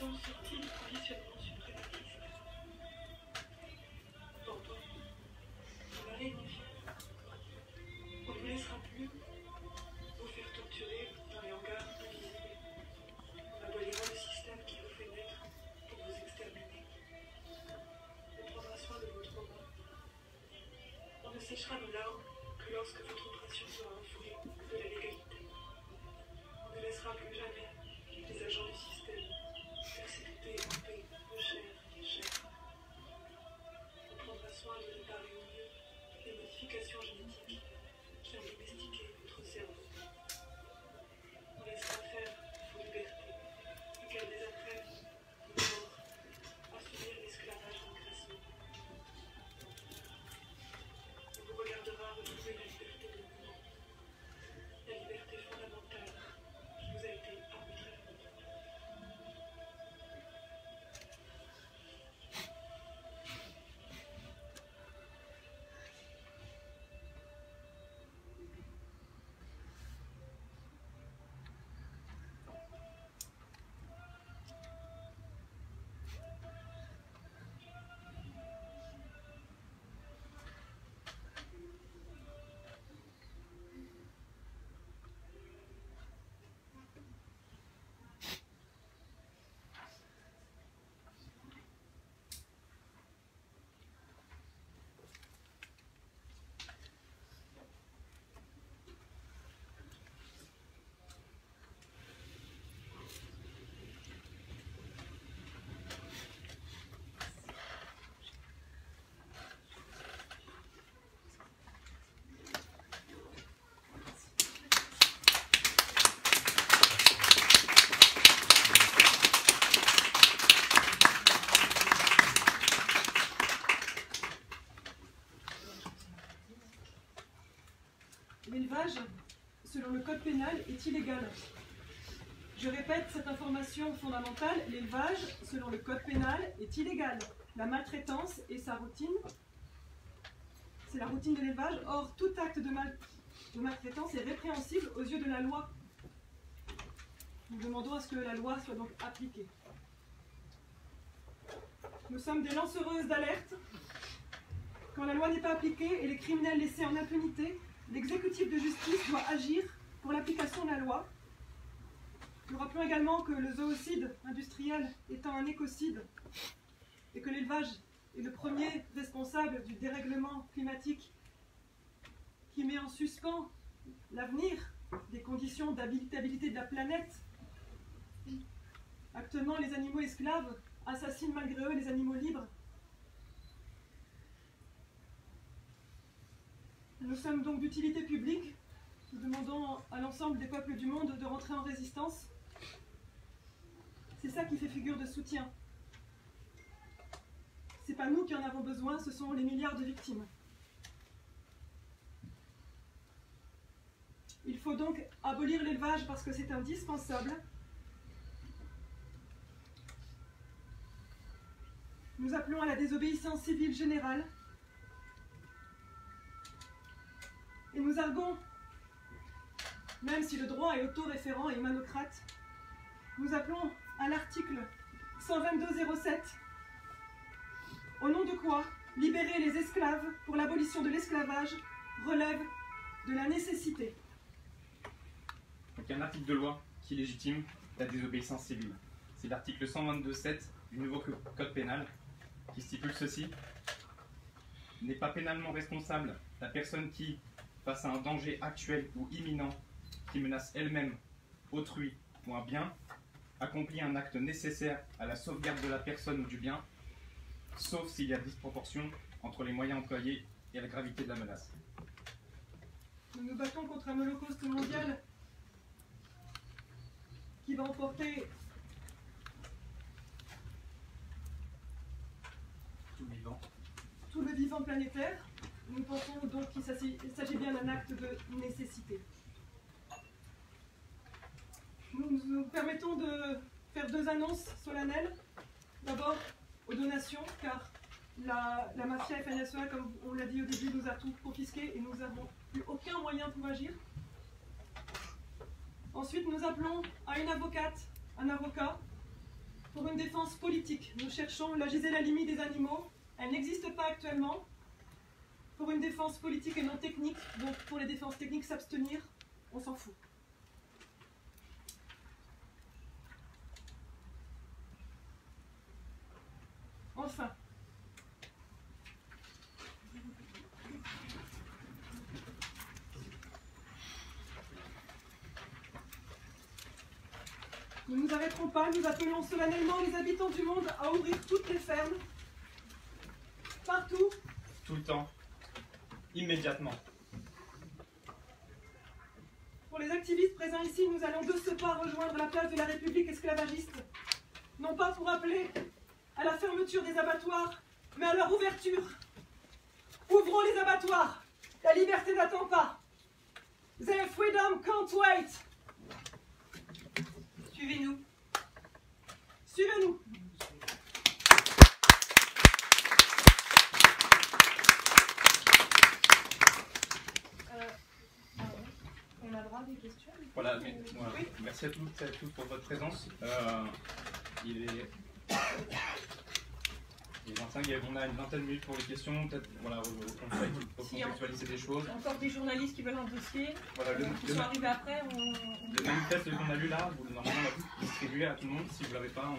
sommes sortis du conditionnement suprématiste. Pourtant, on a réunifié. On ne vous laissera plus vous faire torturer dans les hangars invisibles. On abolira le système qui vous fait naître pour vous exterminer. On prendra soin de vos traumas. On ne séchera nos larmes que lorsque votre oppression sera refoulée de la légalité. On ne laissera plus jamais les agents du système persécuter et couper vos chairs et chairs. On prendra soin de réparer au mieux les modifications génétiques qui ont domestiqué votre cerveau. On laissera faire vos libertés et qu'elles désapprennent vos corps à subir l'esclavage d'engraissement. On vous regardera retrouver la liberté de mouvement, la liberté fondamentale qui vous a été arbitrairement donnée. L'élevage, selon le code pénal, est illégal. Je répète cette information fondamentale, l'élevage, selon le code pénal, est illégal. La maltraitance est sa routine, c'est la routine de l'élevage. Or, tout acte de maltraitance est répréhensible aux yeux de la loi. Nous demandons à ce que la loi soit donc appliquée. Nous sommes des lanceuses d'alerte. Quand la loi n'est pas appliquée et les criminels laissés en impunité, l'exécutif de justice doit agir pour l'application de la loi. Nous rappelons également que le zoocide industriel étant un écocide et que l'élevage est le premier responsable du dérèglement climatique qui met en suspens l'avenir des conditions d'habitabilité de la planète. Actuellement, les animaux esclaves assassinent malgré eux les animaux libres. Nous sommes donc d'utilité publique. Nous demandons à l'ensemble des peuples du monde de rentrer en résistance. C'est ça qui fait figure de soutien. C'est pas nous qui en avons besoin, ce sont les milliards de victimes. Il faut donc abolir l'élevage parce que c'est indispensable. Nous appelons à la désobéissance civile générale. Et nous arguons, même si le droit est autoréférent et humanocrate, nous appelons à l'article 122.07, au nom de quoi libérer les esclaves pour l'abolition de l'esclavage relève de la nécessité. Donc il y a un article de loi qui légitime la désobéissance civile. C'est l'article 122.7 du nouveau code pénal qui stipule ceci. N'est pas pénalement responsable la personne qui, face à un danger actuel ou imminent qui menace elle-même, autrui ou un bien, accomplit un acte nécessaire à la sauvegarde de la personne ou du bien, sauf s'il y a disproportion entre les moyens employés et la gravité de la menace. Nous nous battons contre un holocauste mondial qui va emporter tout le vivant planétaire. Nous pensons donc qu'il s'agit bien d'un acte de nécessité. Nous nous permettons de faire deux annonces solennelles. D'abord, aux donations, car la mafia FNSEA, comme on l'a dit au début, nous a tout confisqué et nous n'avons plus aucun moyen pour agir. Ensuite, nous appelons à une avocate, un avocat, Pour une défense politique, nous cherchons la Gisèle Halimi des animaux. Elle n'existe pas actuellement. Pour une défense politique et non technique, donc pour les défenses techniques, s'abstenir, on s'en fout. Enfin, nous ne nous arrêterons pas, nous appelons solennellement les habitants du monde à ouvrir toutes les fermes, partout, Tout le temps. Immédiatement. Pour les activistes présents ici, nous allons de ce pas rejoindre la place de la République esclavagiste. Non pas pour appeler à la fermeture des abattoirs, mais à leur ouverture. Ouvrons les abattoirs. La liberté n'attend pas. Their freedom can't wait. Suivez-nous. Suivez-nous. On a droit à des questions? Voilà, voilà. Merci à toutes et à tous pour votre présence. Il est 25, on a une vingtaine de minutes pour les questions, peut-être voilà, contextualiser des choses. Encore des journalistes qui veulent un dossier, Voilà, qui sont arrivés après. Le manifeste qu'on a lu là, normalement on l'a distribué à tout le monde. Si vous ne l'avez pas,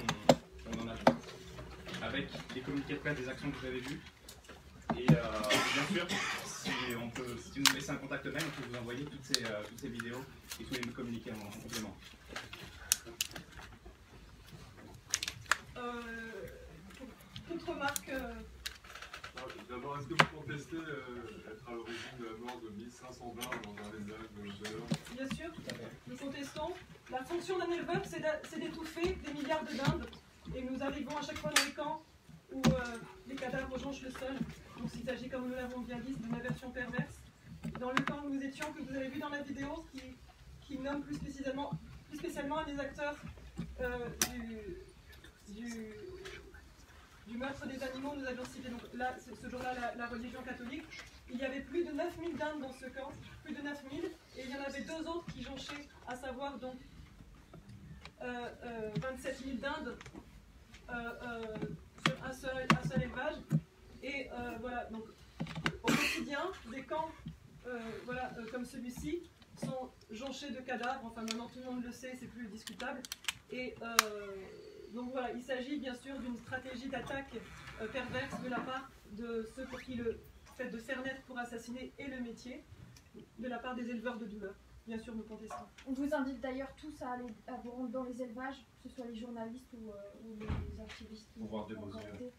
on en a tout. Avec les communiqués de presse des actions que vous avez vues. Et bien sûr, si vous nous laissez un contact mail, on peut vous envoyer toutes ces vidéos et tous les communiqués en complément. Toute remarque D'abord, est-ce que vous contestez être à l'origine de la mort de 1500 dindes dans un élevage de l'heure? Bien sûr, nous contestons. La fonction d'un éleveur, c'est d'étouffer des milliards de dindes. Et nous arrivons à chaque fois dans les camps où les cadavres jonchent le sol. Donc il s'agit, comme nous l'avons bien dit, d'une aversion perverse. Dans le camp où nous étions, que vous avez vu dans la vidéo, qui nomme plus spécialement un des acteurs du meurtre des animaux, nous avions cité donc là, ce jour-là la religion catholique. Il y avait plus de 9000 dindes dans ce camp, plus de 9000, et il y en avait deux autres qui jonchaient, à savoir donc 27 000 dindes sur un seul élevage. Et voilà, donc au quotidien, des camps comme celui-ci sont jonchés de cadavres, enfin maintenant tout le monde le sait, c'est plus discutable. Et donc voilà, il s'agit bien sûr d'une stratégie d'attaque perverse de la part de ceux pour qui le fait de faire naître pour assassiner est le métier, de la part des éleveurs de douleur. Bien sûr, nous contestons. On vous invite d'ailleurs tous à vous rendre dans les élevages, que ce soit les journalistes ou les activistes. Pour voir de vos yeux.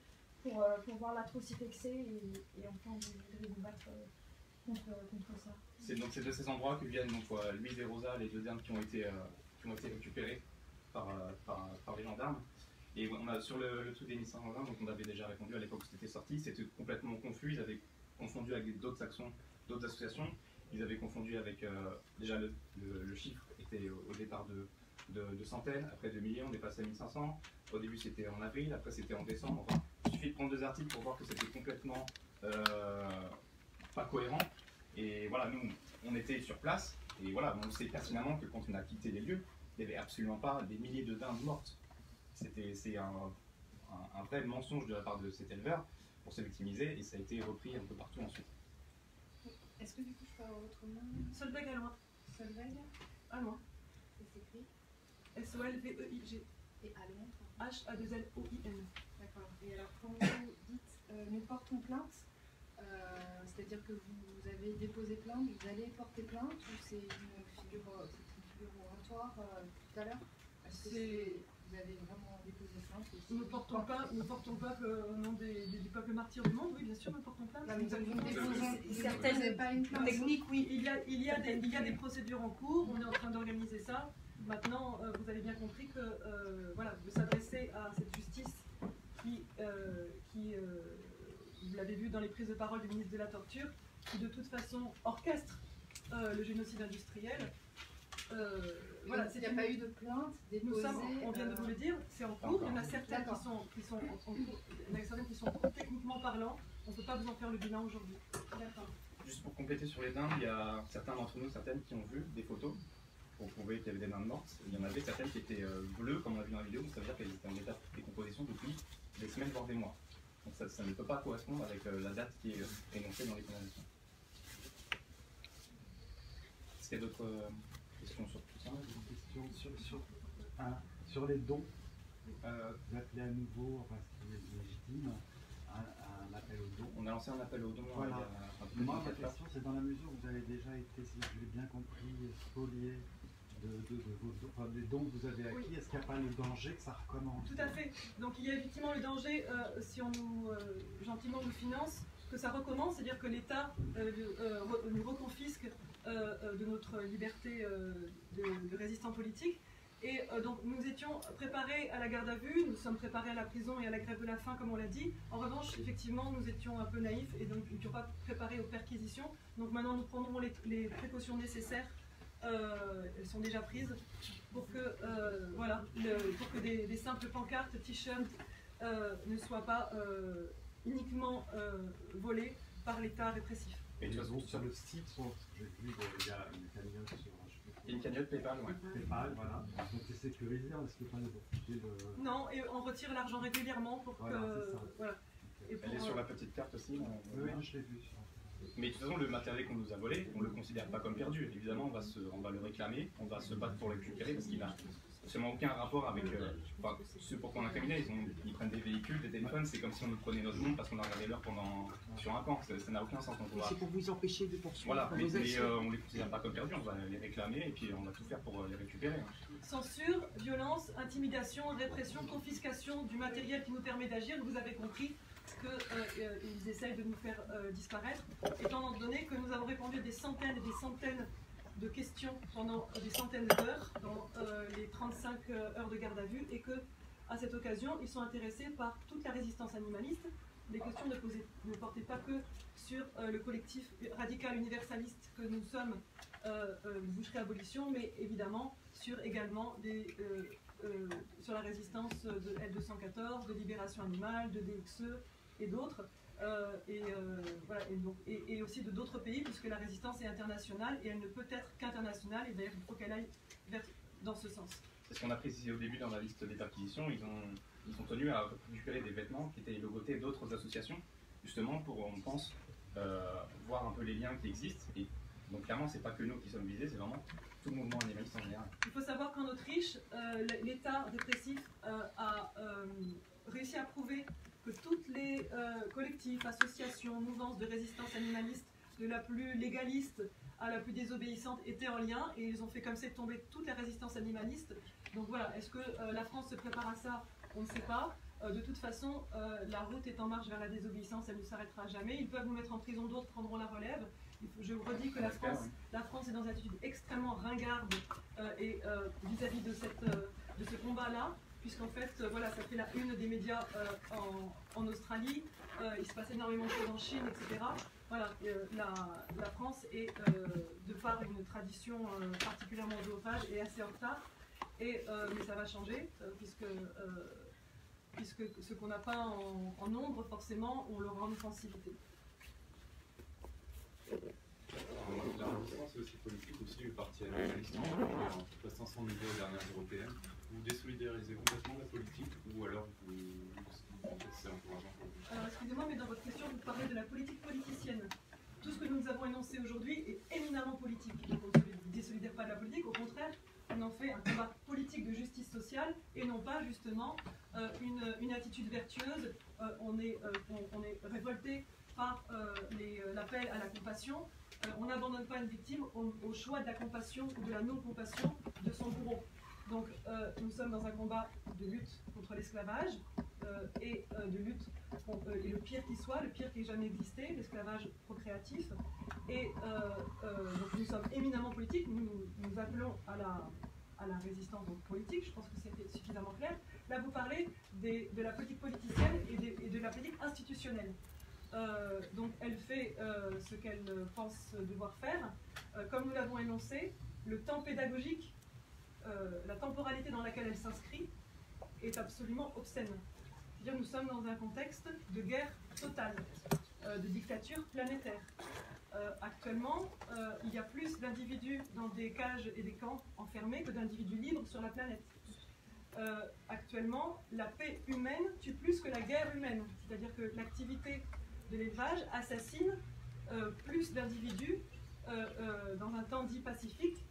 Pour voir l'atrocité que c'est et enfin vous battre contre ça. C'est donc de ces endroits que viennent donc, Louise et Rosa, les deux dindes qui ont été récupérées par les gendarmes. Et on a, sur le truc des 1500 dindes, donc on avait déjà répondu à l'époque où c'était sorti, c'était complètement confus, ils avaient confondu avec d'autres associations, ils avaient confondu avec, déjà le chiffre était au départ de centaines, après de milliers, on est passé à 1500, au début c'était en avril, après c'était en décembre, enfin, il suffit de prendre deux articles pour voir que c'était complètement pas cohérent. Et voilà, nous, on était sur place, et voilà, on sait pertinemment que quand on a quitté les lieux, il n'y avait absolument pas des milliers de dindes mortes. C'est un vrai mensonge de la part de cet éleveur pour se victimiser, et ça a été repris un peu partout ensuite. Est-ce que du coup je peux avoir votre nom? Solveig à loin. Solveig à loin. Et c'est écrit S-O-L-V-E-I-G. Et à loin H-A-2-L-O-I-N. D'accord. Et alors quand vous dites nous portons plainte, c'est-à-dire que vous avez déposé plainte, vous allez porter plainte, ou c'est une figure oratoire tout à l'heure? Est-ce que vous avez vraiment déposé plainte? Nous ne portons pas au nom du peuple martyr du monde, oui, bien sûr, nous portons plainte. Certaines pas une plainte technique, oui, il y a des procédures en cours, on est en train d'organiser ça. Maintenant, vous avez bien compris que voilà, vous s'adressez à cette justice qui vous l'avez vu dans les prises de parole du ministre de la Torture, qui de toute façon orchestre le génocide industriel. Voilà, il n'y a pas eu de plainte déposée. On vient de vous le dire, c'est en cours. Il y en a certaines qui sont en cours, il y en a certaines qui sont techniquement parlant. On ne peut pas vous en faire le bilan aujourd'hui. Juste pour compléter sur les dindes, il y a certains d'entre nous, certaines qui ont vu des photos pour prouver qu'il y avait des mains mortes. Il y en avait certaines qui étaient bleues, comme on a vu dans la vidéo, donc ça veut dire qu'elles étaient en état de décomposition depuis des semaines, voire des mois. Donc ça ne peut pas correspondre avec la date qui est énoncée dans les condamnations. Est-ce qu'il y a d'autres questions sur tout ça? Une question sur les dons. Vous appelez à nouveau, parce qu'il est légitime, un appel aux dons. On a lancé un appel aux dons. Voilà. Il y a Moi, ma question, c'est dans la mesure où vous avez déjà été, si je l'ai bien compris, spolié des dons que vous avez acquis, Oui. est-ce qu'il n'y a pas le danger que ça recommence? Tout à fait. Donc il y a effectivement le danger, si on nous gentiment nous finance, que ça recommence, c'est-à-dire que l'État nous reconfisque de notre liberté de résistant politique. Et donc nous étions préparés à la garde à vue, nous sommes préparés à la prison et à la grève de la faim, comme on l'a dit. En revanche, effectivement, nous étions un peu naïfs et donc nous n'étions pas préparés aux perquisitions. Donc maintenant, nous prendrons les précautions nécessaires. Elles sont déjà prises pour que, voilà, pour que des simples pancartes, t-shirts ne soient pas uniquement volés par l'État répressif. Et de toute façon, sur le site, j'ai vu qu'il y a une cagnotte sur... Il y a une cagnotte PayPal, oui. PayPal, voilà. Donc c'est sécurisé, est-ce que pas le... Non, et on retire l'argent régulièrement pour voilà, que... Voilà. Et Elle est sur la petite carte aussi. Oui, je l'ai vu. Mais de toute façon, le matériel qu'on nous a volé, on ne le considère pas comme perdu. Évidemment, on va le réclamer, on va se battre pour le récupérer parce qu'il n'a absolument aucun rapport avec ceux pour qu'on a incriminé. Ils prennent des véhicules, des téléphones, c'est comme si on nous prenait notre monde parce qu'on a regardé l'heure sur un camp. Ça n'a aucun sens. C'est pour vous empêcher de poursuivre. Voilà, mais on ne les considère pas comme perdus, on va les réclamer et puis on va tout faire pour les récupérer. Censure, violence, intimidation, répression, confiscation du matériel qui nous permet d'agir. Vous avez compris qu'ils essayent de nous faire disparaître, étant donné que nous avons répondu à des centaines et des centaines de questions pendant des centaines d'heures dans les 35 heures de garde à vue, et que à cette occasion, ils sont intéressés par toute la résistance animaliste. Les questions ne portaient pas que sur le collectif radical universaliste que nous sommes, Boucherie Abolition, mais évidemment sur également sur la résistance de L214, de Libération Animale, de DXE et d'autres, et aussi de d'autres pays, puisque la résistance est internationale et elle ne peut être qu'internationale, et d'ailleurs il faut qu'elle aille dans ce sens. C'est ce qu'on a précisé au début dans la liste des perquisitions. Ils sont tenus à récupérer des vêtements qui étaient logotés d'autres associations, justement pour, on pense, voir un peu les liens qui existent. Et donc clairement, c'est pas que nous qui sommes visés, c'est vraiment tout le mouvement animaliste en général. Il faut savoir qu'en Autriche, l'État répressif a réussi à prouver que toutes les collectifs, associations, mouvances de résistance animaliste, de la plus légaliste à la plus désobéissante, étaient en lien, et ils ont fait comme ça tomber toute la résistance animaliste. Donc voilà, est-ce que la France se prépare à ça? On ne sait pas. De toute façon, la route est en marche vers la désobéissance, elle ne s'arrêtera jamais. Ils peuvent nous mettre en prison, d'autres prendront la relève. Je vous redis que la France est dans une attitude extrêmement ringarde vis-à-vis de ce combat-là, puisqu'en fait, voilà, ça fait la une des médias en Australie, il se passe énormément de choses en Chine, etc. Voilà, la France est, de par une tradition particulièrement zoophage, est assez en retard, mais ça va changer, puisque ce qu'on n'a pas en nombre, forcément, on l'aura en offensivité. La résistance est aussi politique, aussi une partie animaliste. En passant sans niveau aux dernières européennes, vous désolidarisez complètement la politique ou alors c'est encourageant pour vous? Alors excusez-moi, mais dans votre question, vous parlez de la politique politicienne. Tout ce que nous avons énoncé aujourd'hui est éminemment politique. Donc on ne désolidaire pas de la politique, au contraire, on en fait un combat politique de justice sociale et non pas justement une attitude vertueuse. On est révolté par l'appel à la compassion. On n'abandonne pas une victime au choix de la compassion ou de la non-compassion de son bourreau. Donc nous sommes dans un combat de lutte contre l'esclavage et de lutte contre le pire qui soit, le pire qui ait jamais existé, l'esclavage procréatif. Et donc nous sommes éminemment politiques, nous appelons à la résistance donc, politique, je pense que c'était suffisamment clair. Là vous parlez de la politique politicienne et de la politique institutionnelle. Donc elle fait ce qu'elle pense devoir faire. Comme nous l'avons énoncé, le temps pédagogique, la temporalité dans laquelle elle s'inscrit est absolument obscène. C'est-à-dire nous sommes dans un contexte de guerre totale, de dictature planétaire. actuellement, il y a plus d'individus dans des cages et des camps enfermés que d'individus libres sur la planète. Actuellement, la paix humaine tue plus que la guerre humaine. C'est-à-dire que l'activité de l'élevage assassine plus d'individus dans un temps dit pacifique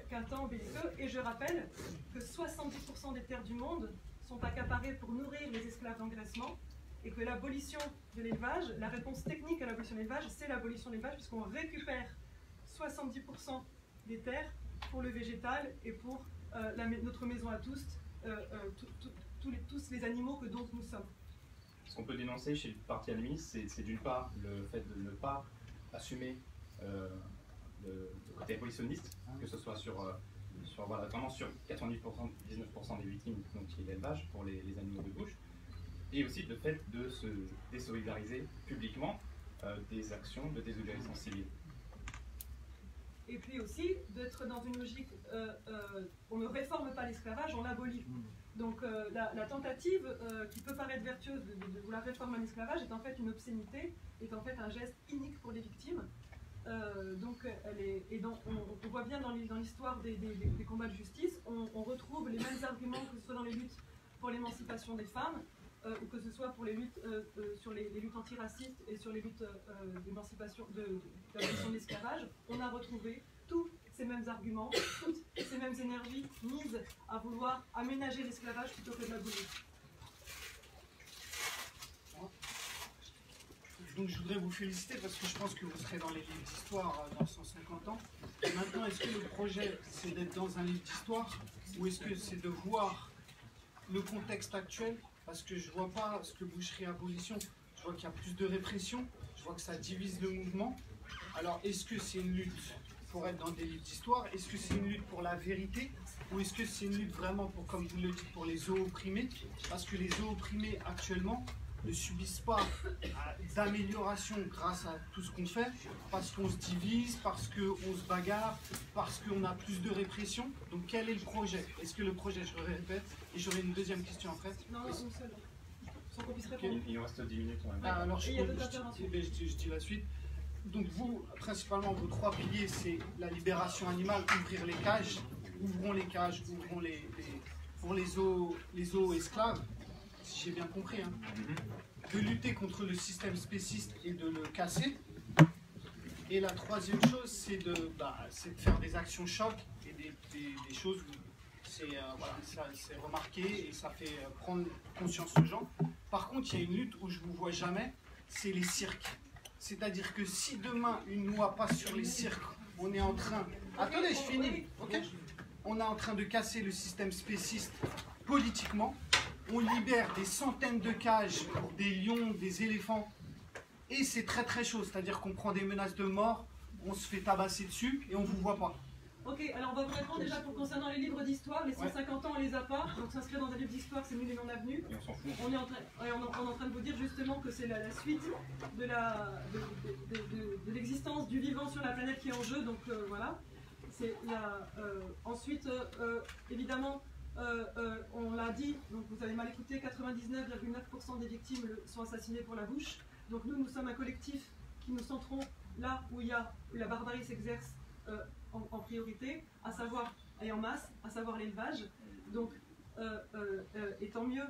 qu'un temps belliqueux. Et je rappelle que 70% des terres du monde sont accaparées pour nourrir les esclaves d'engraissement, et que l'abolition de l'élevage, la réponse technique à l'abolition de l'élevage, c'est l'abolition de l'élevage, puisqu'on récupère 70% des terres pour le végétal et pour notre maison à tous, tous les animaux que dont nous sommes. Ce qu'on peut dénoncer chez le parti animaliste, c'est d'une part le fait de ne pas assumer le côté abolitionniste, que ce soit voilà, vraiment sur 99% des victimes, donc qui est l'élevage pour les animaux de bouche, et aussi le fait de se désolidariser publiquement des actions de désolidariser civile. Et puis aussi d'être dans une logique, on ne réforme pas l'esclavage, on l'abolit. Donc la tentative qui peut paraître vertueuse de vouloir réformer l'esclavage est en fait une obscénité, est en fait un geste inique pour les victimes. On voit bien dans l'histoire des combats de justice, on retrouve les mêmes arguments que ce soit dans les luttes pour l'émancipation des femmes, ou que ce soit pour les luttes sur les luttes antiracistes et sur les luttes d'émancipation de l'esclavage. On a retrouvé tous ces mêmes arguments, toutes ces mêmes énergies mises à vouloir aménager l'esclavage plutôt que de l'abolir. Donc je voudrais vous féliciter parce que je pense que vous serez dans les livres d'histoire dans 150 ans. Et maintenant, est-ce que le projet, c'est d'être dans un livre d'histoire ou est-ce que c'est de voir le contexte actuel? Parce que je ne vois pas ce que boucherie abolition, je vois qu'il y a plus de répression, je vois que ça divise le mouvement. Alors est-ce que c'est une lutte pour être dans des livres d'histoire? Est-ce que c'est une lutte pour la vérité? Ou est-ce que c'est une lutte vraiment, pour, comme vous le dites, pour les zooprimés? Parce que les zooprimés actuellement ne subissent pas d'amélioration grâce à tout ce qu'on fait, parce qu'on se divise, parce qu'on se bagarre, parce qu'on a plus de répression. Donc quel est le projet? Est-ce que le projet, je le répète, et j'aurai une deuxième question après. Non, une seule. Sans qu'on puisse répondre. Il nous reste 10 minutes. Alors je dis la suite. Donc vous, principalement, vos trois piliers, c'est la libération animale, ouvrir les cages, ouvrons les cages, ouvrons pour les zoos esclaves, si j'ai bien compris, hein, de lutter contre le système spéciste et de le casser. Et la troisième chose, c'est de faire des actions choc et des choses où c'est remarqué et ça fait prendre conscience aux gens. Par contre, il y a une lutte où je ne vous vois jamais, c'est les cirques. C'est-à-dire que si demain une loi passe sur les cirques, on est en train... Attendez, je finis, ok? On est en train de casser le système spéciste politiquement. On libère des centaines de cages pour des lions, des éléphants. Et c'est très très chaud, c'est-à-dire qu'on prend des menaces de mort, on se fait tabasser dessus et on ne vous voit pas. Ok, alors on va vous répondre déjà concernant les livres d'histoire. Les 150 ans, on les a pas. Donc s'inscrire dans un livre d'histoire, c'est nul et non avenu. Et on s'en fout. On est en train de vous dire justement que c'est la suite de l'existence du vivant sur la planète qui est en jeu. Donc voilà. Ensuite, évidemment, on l'a dit, donc vous avez mal écouté, 99,9% des victimes sont assassinées pour la bouche. Donc nous sommes un collectif qui nous centrons là où la barbarie s'exerce en priorité, à savoir, et en masse, à savoir l'élevage. Donc, et tant mieux,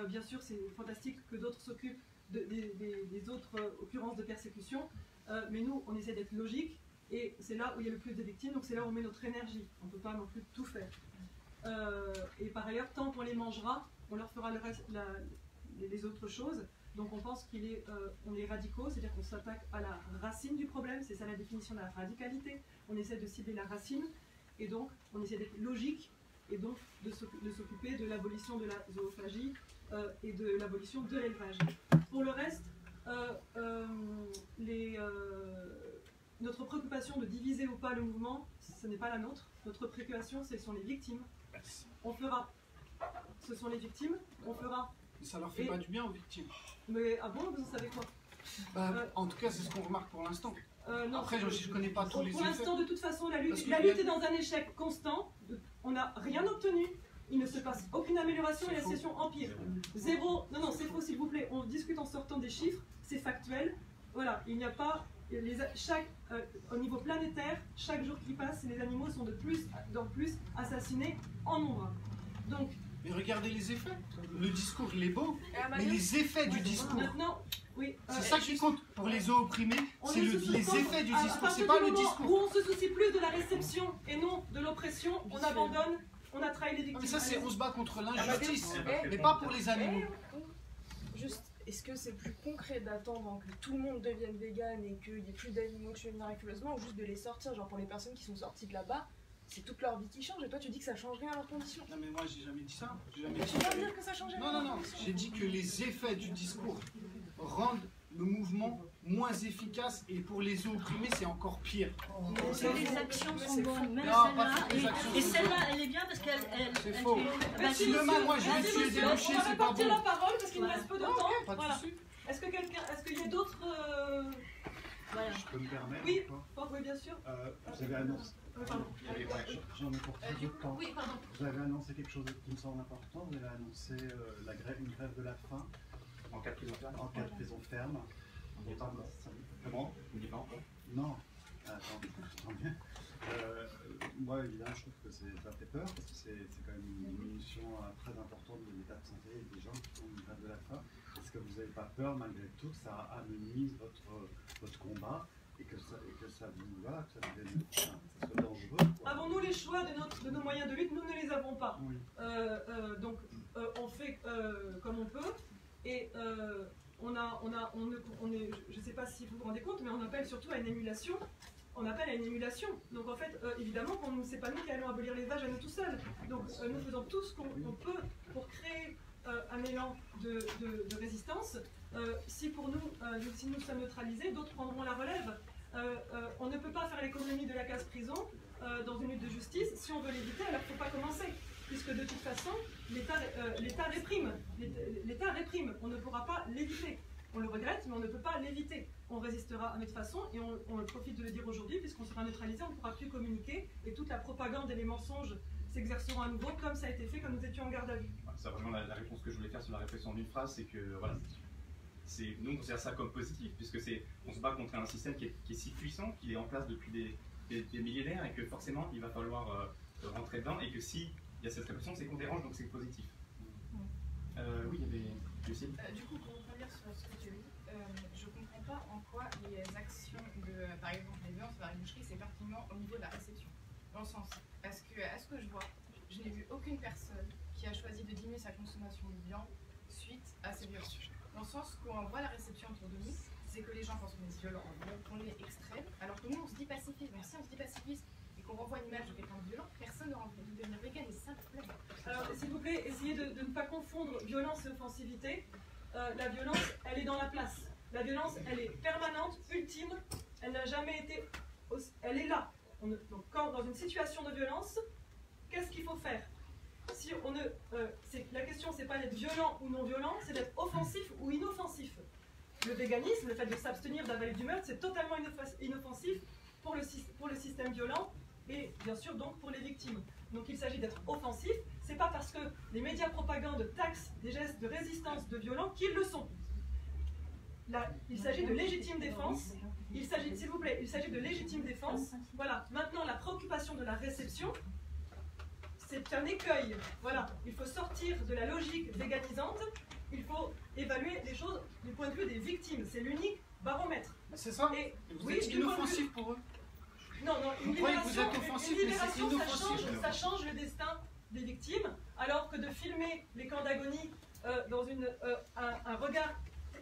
bien sûr, c'est fantastique que d'autres s'occupent des autres occurrences de persécution, mais nous, on essaie d'être logique, et c'est là où il y a le plus de victimes, donc c'est là où on met notre énergie. On ne peut pas non plus tout faire. Et par ailleurs, tant qu'on les mangera, on leur fera les autres choses. Donc on pense on est radicaux, c'est-à-dire qu'on s'attaque à la racine du problème, c'est ça la définition de la radicalité. On essaie de cibler la racine, et donc on essaie d'être logique, et donc de s'occuper de l'abolition de la zoophagie et de l'abolition de l'élevage. Pour le reste, notre préoccupation de diviser ou pas le mouvement, ce n'est pas la nôtre. Notre préoccupation, ce sont les victimes. On fera. Ce sont les victimes, on fera. Ça leur fait pas du bien aux victimes. Mais ah bon, vous en savez quoi? En tout cas, c'est ce qu'on remarque pour l'instant. Non, après, je ne connais pas tous les effets. Pour l'instant, de toute façon, la lutte est dans un échec constant. On n'a rien obtenu. Il ne se passe aucune amélioration et la situation empire. Zéro. Non, c'est faux, s'il vous plaît. On discute en sortant des chiffres. C'est factuel. voilà, il n'y a pas, au niveau planétaire, chaque jour qui passe, les animaux sont de plus en plus assassinés en nombre. Donc, mais regardez les effets. Le discours, il est beau, mais les effets du discours. Maintenant, oui, c'est ça qui compte pour les zoos opprimés, c'est les effets du discours, c'est pas le discours. Où on se soucie plus de la réception et non de l'oppression, on abandonne, on a trahi les victimes. Mais ça, c'est on se bat contre l'injustice, mais pas pour les animaux. Juste, est-ce que c'est plus concret d'attendre que tout le monde devienne vegan et qu'il n'y ait plus d'animaux tués miraculeusement, ou juste de les sortir, genre pour les personnes qui sont sorties de là-bas, c'est toute leur vie qui change, et toi tu dis que ça change rien à leurs conditions. Non mais moi j'ai jamais dit ça. Tu vas dire que ça change rien. Non, j'ai dit que les effets du discours rendent le mouvement moins efficace, et pour les zoos opprimés c'est encore pire. Les actions sont bonnes, même celle-là, et celle-là elle est bien parce qu'elle... C'est faux. Si demain moi je vais tuer des bouchers, c'est pas bon. On va la parole parce qu'il nous reste peu de temps. Voilà. Est-ce qu'il y a d'autres... Je peux me permettre? Oui, oui bien sûr. Vous avez annoncé... J'en ai pour très peu de temps. Oui, pardon. Vous avez annoncé quelque chose qui me semble important. Vous avez annoncé une grève de la faim. En cas de prison ferme. En cas de prison ferme. Comment? Vous ne dites pas encore? Non. Attends, tant mieux. Moi, évidemment, je trouve que ça fait peur parce que c'est quand même une diminution très importante de l'état de santé des gens qui font une grève de la faim. Est-ce que vous n'avez pas peur, malgré tout, que ça amenuise votre combat et que ça soit dangereux? Avons-nous les choix de nos moyens de lutte? Nous ne les avons pas. Oui. Donc, on fait comme on peut et je ne sais pas si vous vous rendez compte, mais on appelle surtout à une émulation. On appelle à une émulation. Donc en fait, évidemment, c'est pas nous qui allons abolir l'élevage à nous tout seuls. Donc nous faisons tout ce qu'on peut pour créer un élan de résistance. Si pour nous, si nous sommes neutralisés, d'autres prendront la relève. On ne peut pas faire l'économie de la casse-prison dans une lutte de justice. Si on veut l'éviter, alors il ne faut pas commencer. Puisque de toute façon, l'État réprime. L'État réprime. On ne pourra pas l'éviter. On le regrette, mais on ne peut pas l'éviter. On résistera à notre façon et on profite de le dire aujourd'hui, puisqu'on sera neutralisé, on ne pourra plus communiquer et toute la propagande et les mensonges s'exerceront à nouveau, comme ça a été fait quand nous étions en garde à vue. Ça rejoint la réponse que je voulais faire sur la réflexion d'une phrase, c'est que voilà, nous on considère ça comme positif, puisque on se bat contre un système qui est si puissant, qu'il est en place depuis des millénaires et que forcément il va falloir rentrer dedans et que s'il y a cette répression, c'est qu'on dérange, donc c'est positif. Oui, il y avait Lucie. Du coup, pour revenir sur ce que tu as dit, je ne comprends pas en quoi les actions de, par exemple, les violences vers la boucherie, c'est pertinent au niveau de la réception. Dans le sens, à ce que je vois, je n'ai vu aucune personne qui a choisi de diminuer sa consommation de viande suite à ces violences. Dans le sens où on voit la réception autour de nous, c'est que les gens consomment des violences, on les extrême, alors que nous on se dit pacifiste. Donc si on se dit pacifiste et qu'on renvoie une image de quelqu'un de violent, personne n'aura envie de devenir vegan, et c'est ça le problème. Alors s'il vous plaît, essayez de ne pas confondre violence et offensivité. La violence, elle est dans la place. La violence, elle est permanente, ultime, elle n'a jamais été... Elle est là. Donc quand dans une situation de violence, qu'est-ce qu'il faut faire? Si on ne, la question, c'est pas d'être violent ou non violent, c'est d'être offensif ou inoffensif. Le véganisme, le fait de s'abstenir d'avaler du meurtre, c'est totalement inoffensif pour le système violent et bien sûr donc pour les victimes. Donc il s'agit d'être offensif, c'est pas parce que les médias propagande taxent des gestes de résistance de violents qu'ils le sont. Là, il s'agit de légitime défense, s'il vous plaît, il s'agit de légitime défense. Voilà, maintenant la préoccupation de la réception, c'est un écueil. Voilà, il faut sortir de la logique véganisante, il faut évaluer les choses du point de vue des victimes, c'est l'unique baromètre. C'est ça? Et vous êtes inoffensif pour eux? Non, une libération, ça change le destin des victimes, alors que de filmer les camps d'agonie dans un regard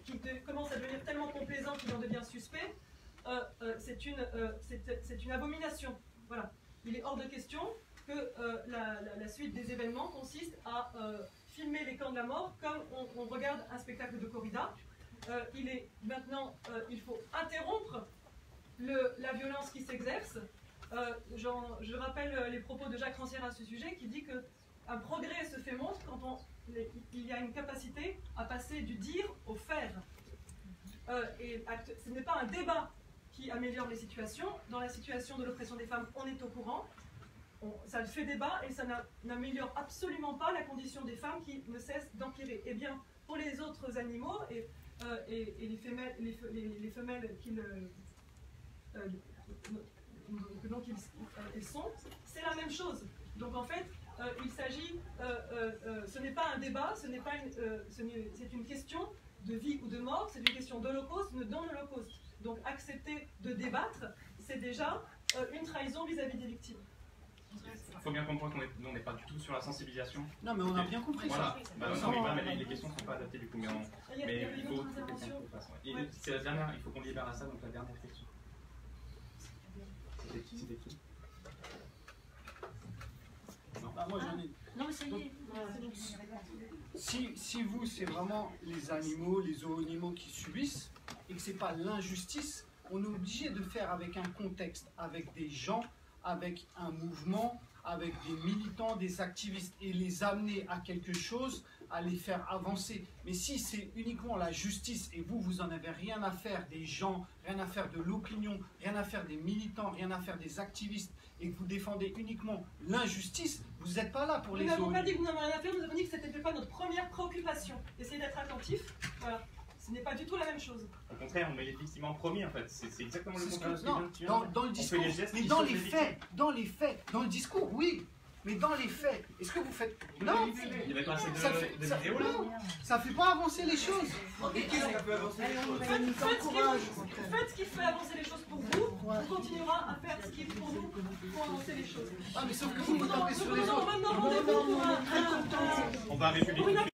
qui commence à devenir tellement complaisant qu'il en devient suspect, c'est une abomination. Voilà. Il est hors de question que la suite des événements consiste à filmer les camps de la mort comme on regarde un spectacle de corrida. Il faut interrompre la violence qui s'exerce. Je rappelle les propos de Jacques Rancière à ce sujet qui dit qu'un progrès se fait montre quand il y a une capacité à passer du dire au faire. Et ce n'est pas un débat qui améliore les situations. Dans la situation de l'oppression des femmes, on est au courant. Ça fait débat et ça n'améliore absolument pas la condition des femmes qui ne cesse d'empirer. Eh bien, pour les autres animaux, et et les femelles donc ils sont, c'est la même chose. Donc en fait, il s'agit, ce n'est pas un débat, c'est une question de vie ou de mort, c'est une question d'holocauste, de non-holocauste. Donc accepter de débattre, c'est déjà une trahison vis-à-vis des victimes. Il faut bien comprendre qu'on n'est pas du tout sur la sensibilisation. Non, mais on a bien compris voilà. ça. Bah, non, mais les questions ne sont pas adaptées du coup. Mais il faut c'est la dernière, il faut qu'on libère la salle, donc la dernière question. C'était qui? Bah, moi j'en ai. Non, mais ça y est. Si vous, c'est vraiment les animaux, les zoonimaux qui subissent, et que c'est pas l'injustice, on est obligé de faire avec un contexte, avec des gens, avec un mouvement, avec des militants, des activistes, et les amener à quelque chose, à les faire avancer. Mais si c'est uniquement la justice, et vous en avez rien à faire des gens, rien à faire de l'opinion, rien à faire des militants, rien à faire des activistes, et que vous défendez uniquement l'injustice, vous n'êtes pas là pour les autres. Nous n'avons pas dit que vous n'avez rien à faire, nous avons dit que ce n'était pas notre première préoccupation. Essayez d'être attentif, voilà. Ce n'est pas du tout la même chose. Au contraire, on met les victimes en premier en fait. C'est exactement le contraire. Non, dans le discours, mais dans les faits, dans le discours, oui. Mais dans les faits, est-ce que vous faites... Non, il n'y avait pas assez de vidéos là. Ça ne fait pas avancer les choses. Et qu'est-ce qui fait avancer les choses? Faites ce qui fait avancer les choses pour vous, on continuera à faire ce qui est pour nous pour avancer les choses. Ah mais sauf que vous tapez sur les autres. Maintenant, rendez-vous pour un... On va à République.